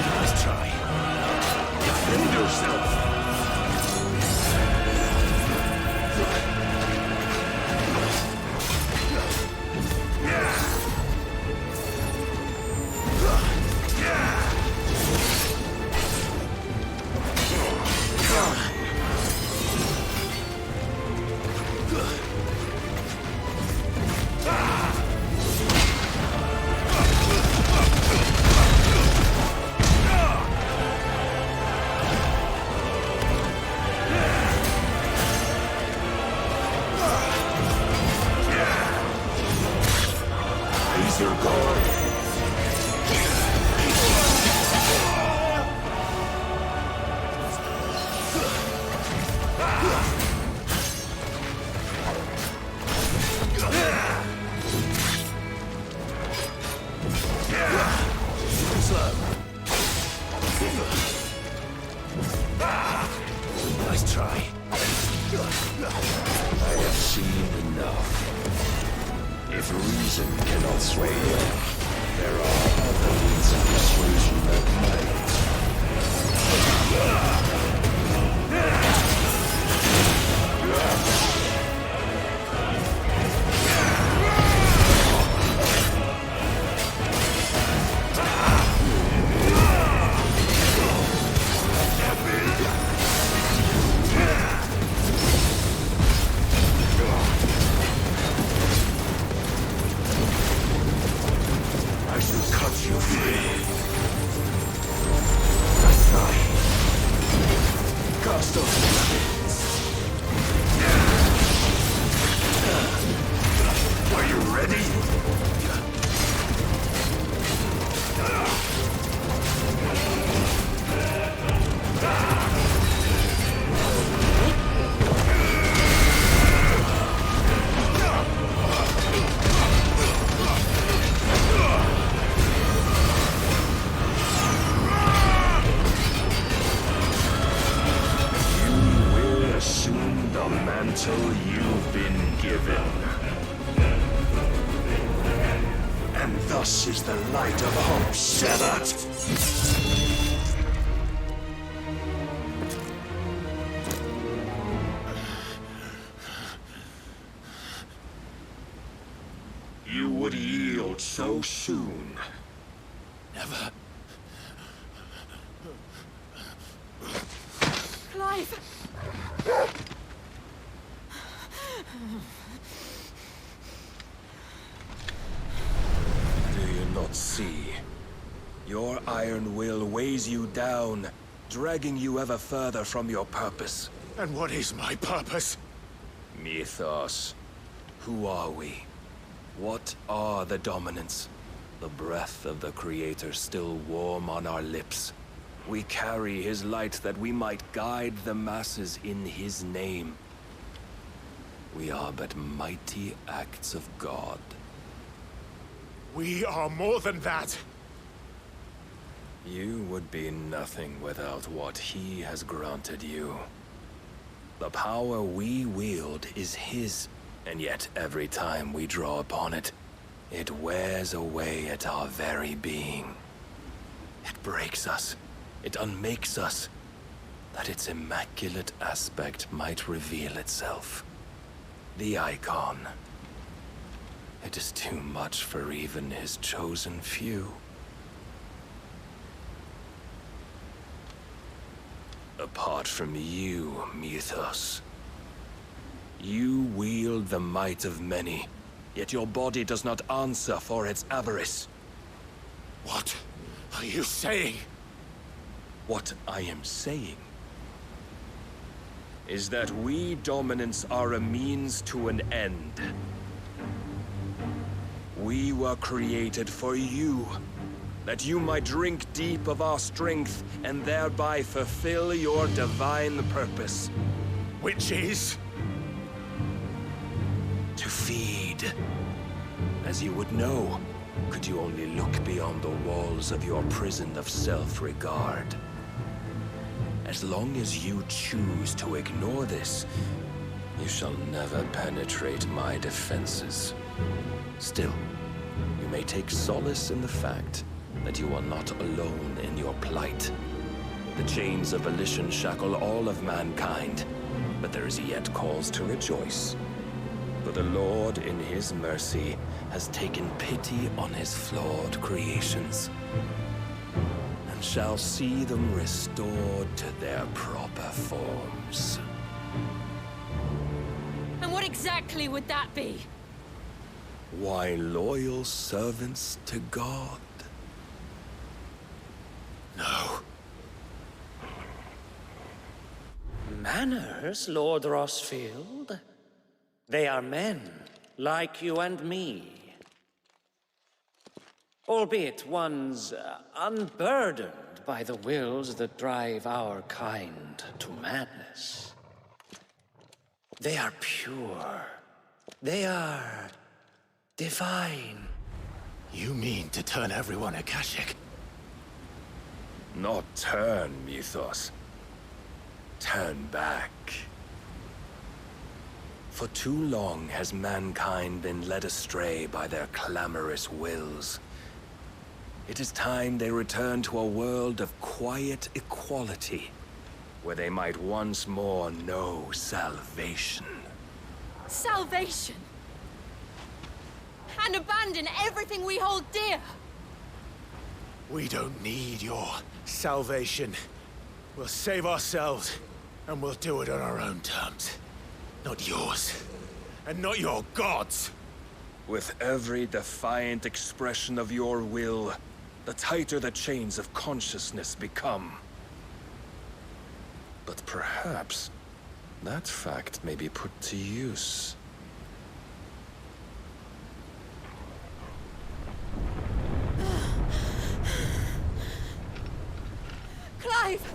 Nice try. Defend yourself. Raise your guard. Slow. Nice try. I have seen enough. If reason cannot sway them, there are other means of persuasion that might. I shall cut you free. That's right. Cast off the chains. Are you ready? Assume the mantle you've been given. And thus is the light of hope severed. failed so soon. Never. Clive! Do you not see? Your iron will weighs you down, dragging you ever further from your purpose. And what is my purpose? Mythos. Who are we? What are the dominants? The breath of the Creator still warm on our lips. We carry his light that we might guide the masses in his name. We are but mighty acts of God. We are more than that. You would be nothing without what he has granted you. The power we wield is his, and yet every time we draw upon it, it wears away at our very being. It breaks us. It unmakes us, that its immaculate aspect might reveal itself. The icon. It is too much for even his chosen few. Apart from you, Mythos. You wield the might of many, yet your body does not answer for its avarice. What are you saying? What I am saying is that we dominants are a means to an end. We were created for you, that you might drink deep of our strength and thereby fulfill your divine purpose. Which is? To feed. As you would know, could you only look beyond the walls of your prison of self-regard. As long as you choose to ignore this, you shall never penetrate my defenses. Still, you may take solace in the fact that you are not alone in your plight. The chains of volition shackle all of mankind, but there is yet cause to rejoice. For the Lord, in his mercy, has taken pity on his flawed creations, and shall see them restored to their proper forms. And what exactly would that be? Why, loyal servants to God. No. Manners, Lord Rossfield? They are men, like you and me. Albeit ones unburdened by the wills that drive our kind to madness. They are pure. They are divine. You mean to turn everyone Akashic? Not turn, Mythos. Turn back. For too long has mankind been led astray by their clamorous wills. It is time they return to a world of quiet equality, where they might once more know salvation. Salvation! And abandon everything we hold dear! We don't need your salvation. We'll save ourselves, and we'll do it on our own terms. Not yours. And not your gods. With every defiant expression of your will, the tighter the chains of consciousness become. But perhaps that fact may be put to use. Clive!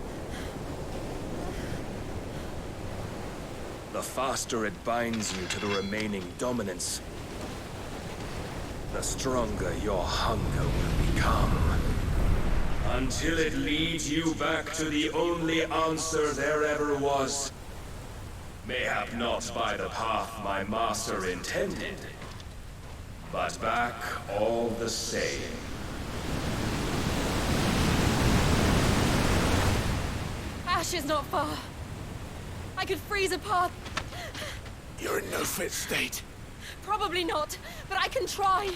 The faster it binds you to the remaining dominance, the stronger your hunger will become. Until it leads you back to the only answer there ever was. Mayhap not by the path my master intended, but back all the same. Ash is not far. I could freeze a path. You're in no fit state. Probably not, but I can try.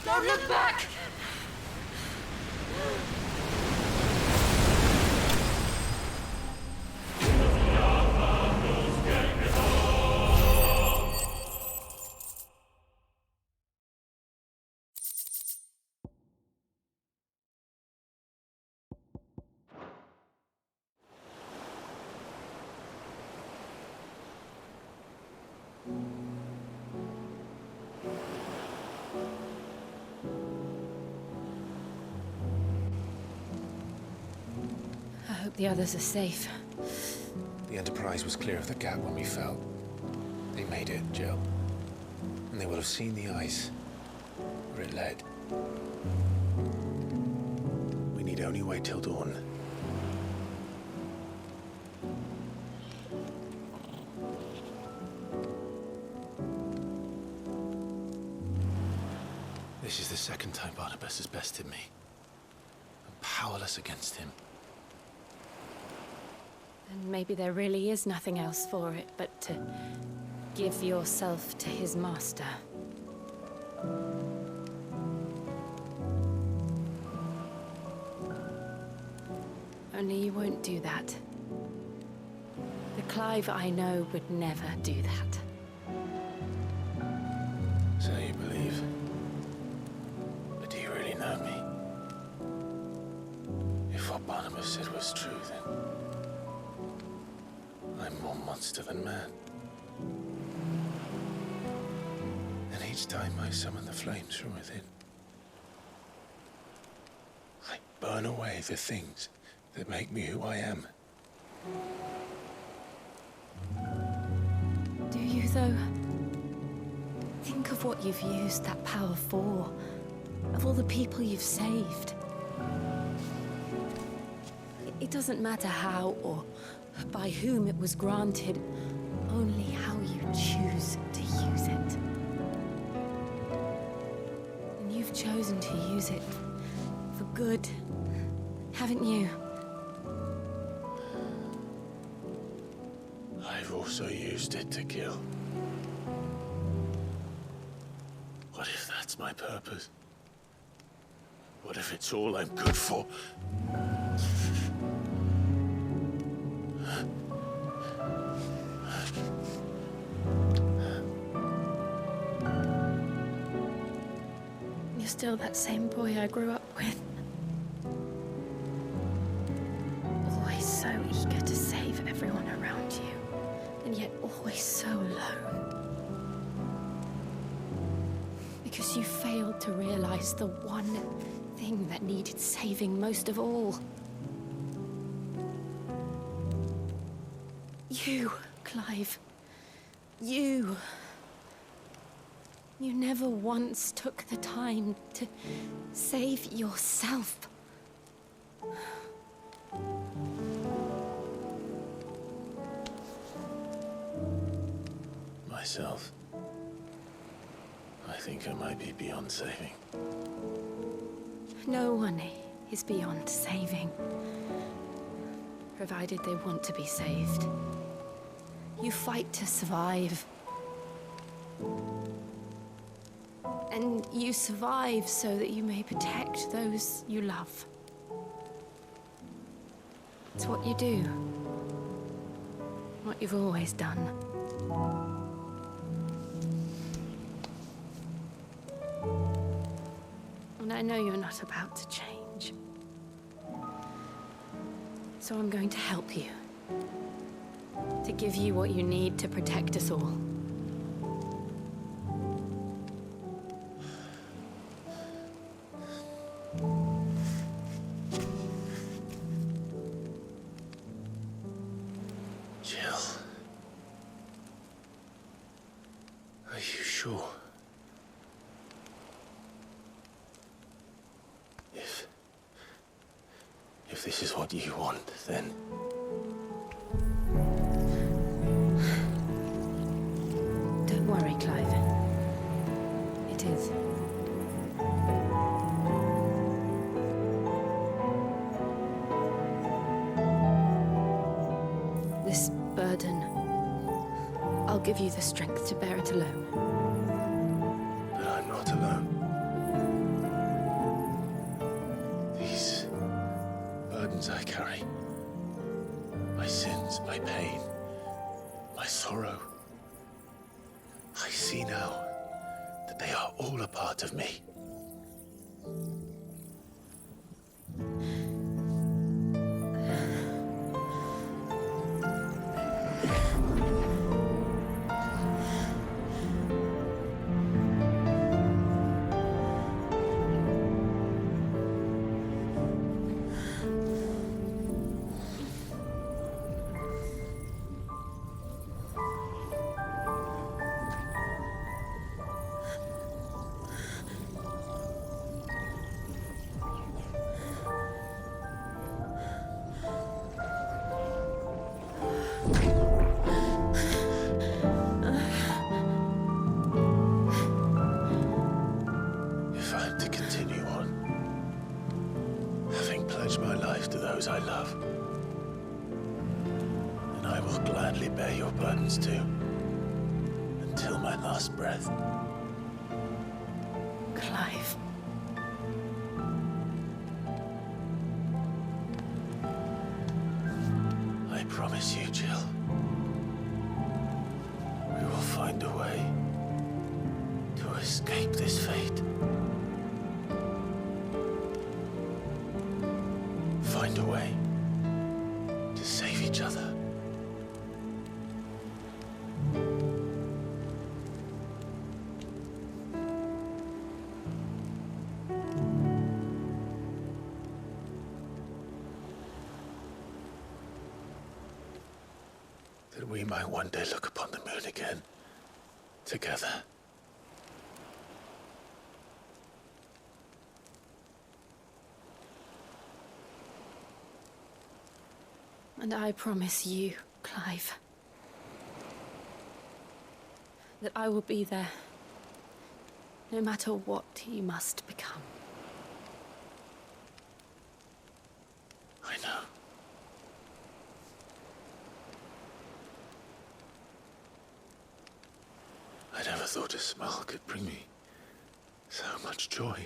Don't look back! I hope the others are safe. The Enterprise was clear of the gap when we fell. They made it, Jill. And they will have seen the ice where it led. We need only wait till dawn. This is the second time Barnabas has bested me. I'm powerless against him. And maybe there really is nothing else for it but to give yourself to his master. Only you won't do that. The Clive I know would never do that. So you believe? But do you really know me? If what Barnabas said was true, then I'm more monster than man. And each time I summon the flames from within, I burn away the things that make me who I am. Do you, though? Think of what you've used that power for, of all the people you've saved. It doesn't matter how or by whom it was granted, only how you choose to use it. And you've chosen to use it for good, haven't you? I've also used it to kill. What if that's my purpose? What if it's all I'm good for? You're still that same boy I grew up with. Always so eager to save everyone around you, and yet always so alone. Because you failed to realize the one thing that needed saving most of all. You, Clive. You. You never once took the time to save yourself. Myself? I think I might be beyond saving. No one is beyond saving, provided they want to be saved. You fight to survive. And you survive so that you may protect those you love. It's what you do. What you've always done. And I know you're not about to change. So I'm going to help you. To give you what you need to protect us all. Jill. Are you sure? If this is what you want, then... Don't worry, Clive. It is. This burden, I'll give you the strength to bear it alone. But I'm not alone. sorry. My sins, my pain, my sorrow. I see now that they are all a part of me. If I'm to continue on, having pledged my life to those I love, then I will gladly bear your burdens too, until my last breath. Clive. I promise you, Jill, we will find a way to escape this fate. Find a way to save each other. That we might one day look upon the moon again, together. And I promise you, Clive, that I will be there, no matter what you must become. I know. I never thought a smile could bring me so much joy.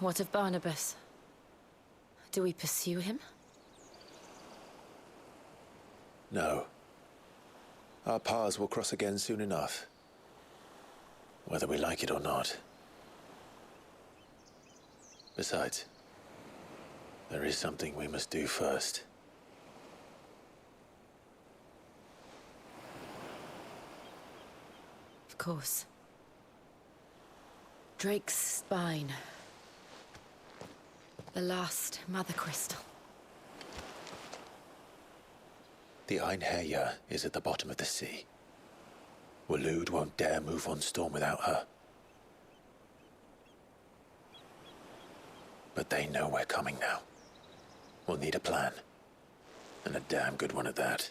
What of Barnabas? Do we pursue him? No. Our paths will cross again soon enough, whether we like it or not. Besides, there is something we must do first. Of course. Drake's spine. The last Mother Crystal. The Einherjar is at the bottom of the sea. Waloed won't dare move on Storm without her. But they know we're coming now. We'll need a plan. And a damn good one at that.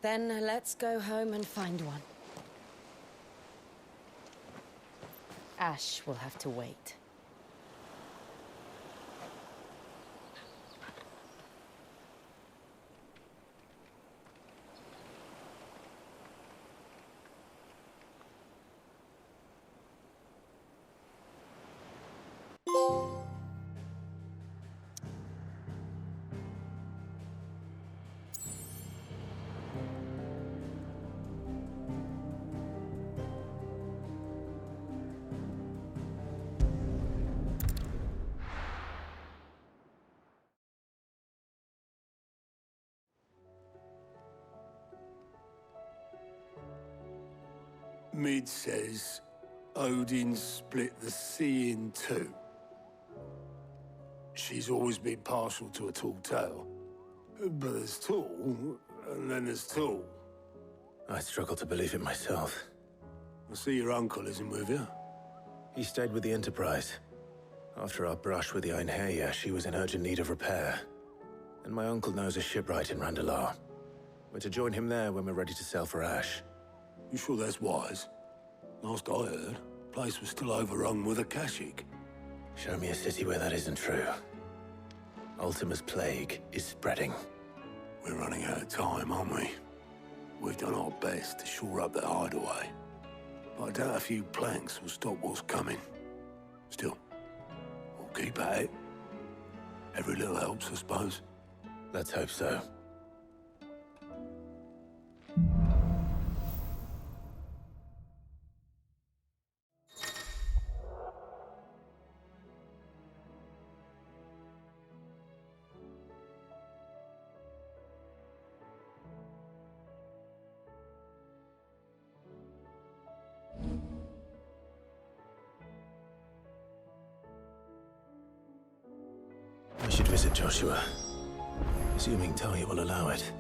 Then let's go home and find one. Ash will have to wait. Mid says Odin split the sea in two. She's always been partial to a tall tale. But there's tall, and then there's tall. I struggle to believe it myself. I see your uncle isn't with you. He stayed with the Enterprise. After our brush with the Einherja, she was in urgent need of repair. And my uncle knows a shipwright in Randalar. We're to join him there when we're ready to sail for Ash. You sure that's wise? Last I heard, the place was still overrun with Akashic. Show me a city where that isn't true. Ultima's plague is spreading. We're running out of time, aren't we? We've done our best to shore up that hideaway. But I doubt a few planks will stop what's coming. Still, we'll keep at it. Every little helps, I suppose. Let's hope so. I should visit Joshua, assuming Talia will allow it.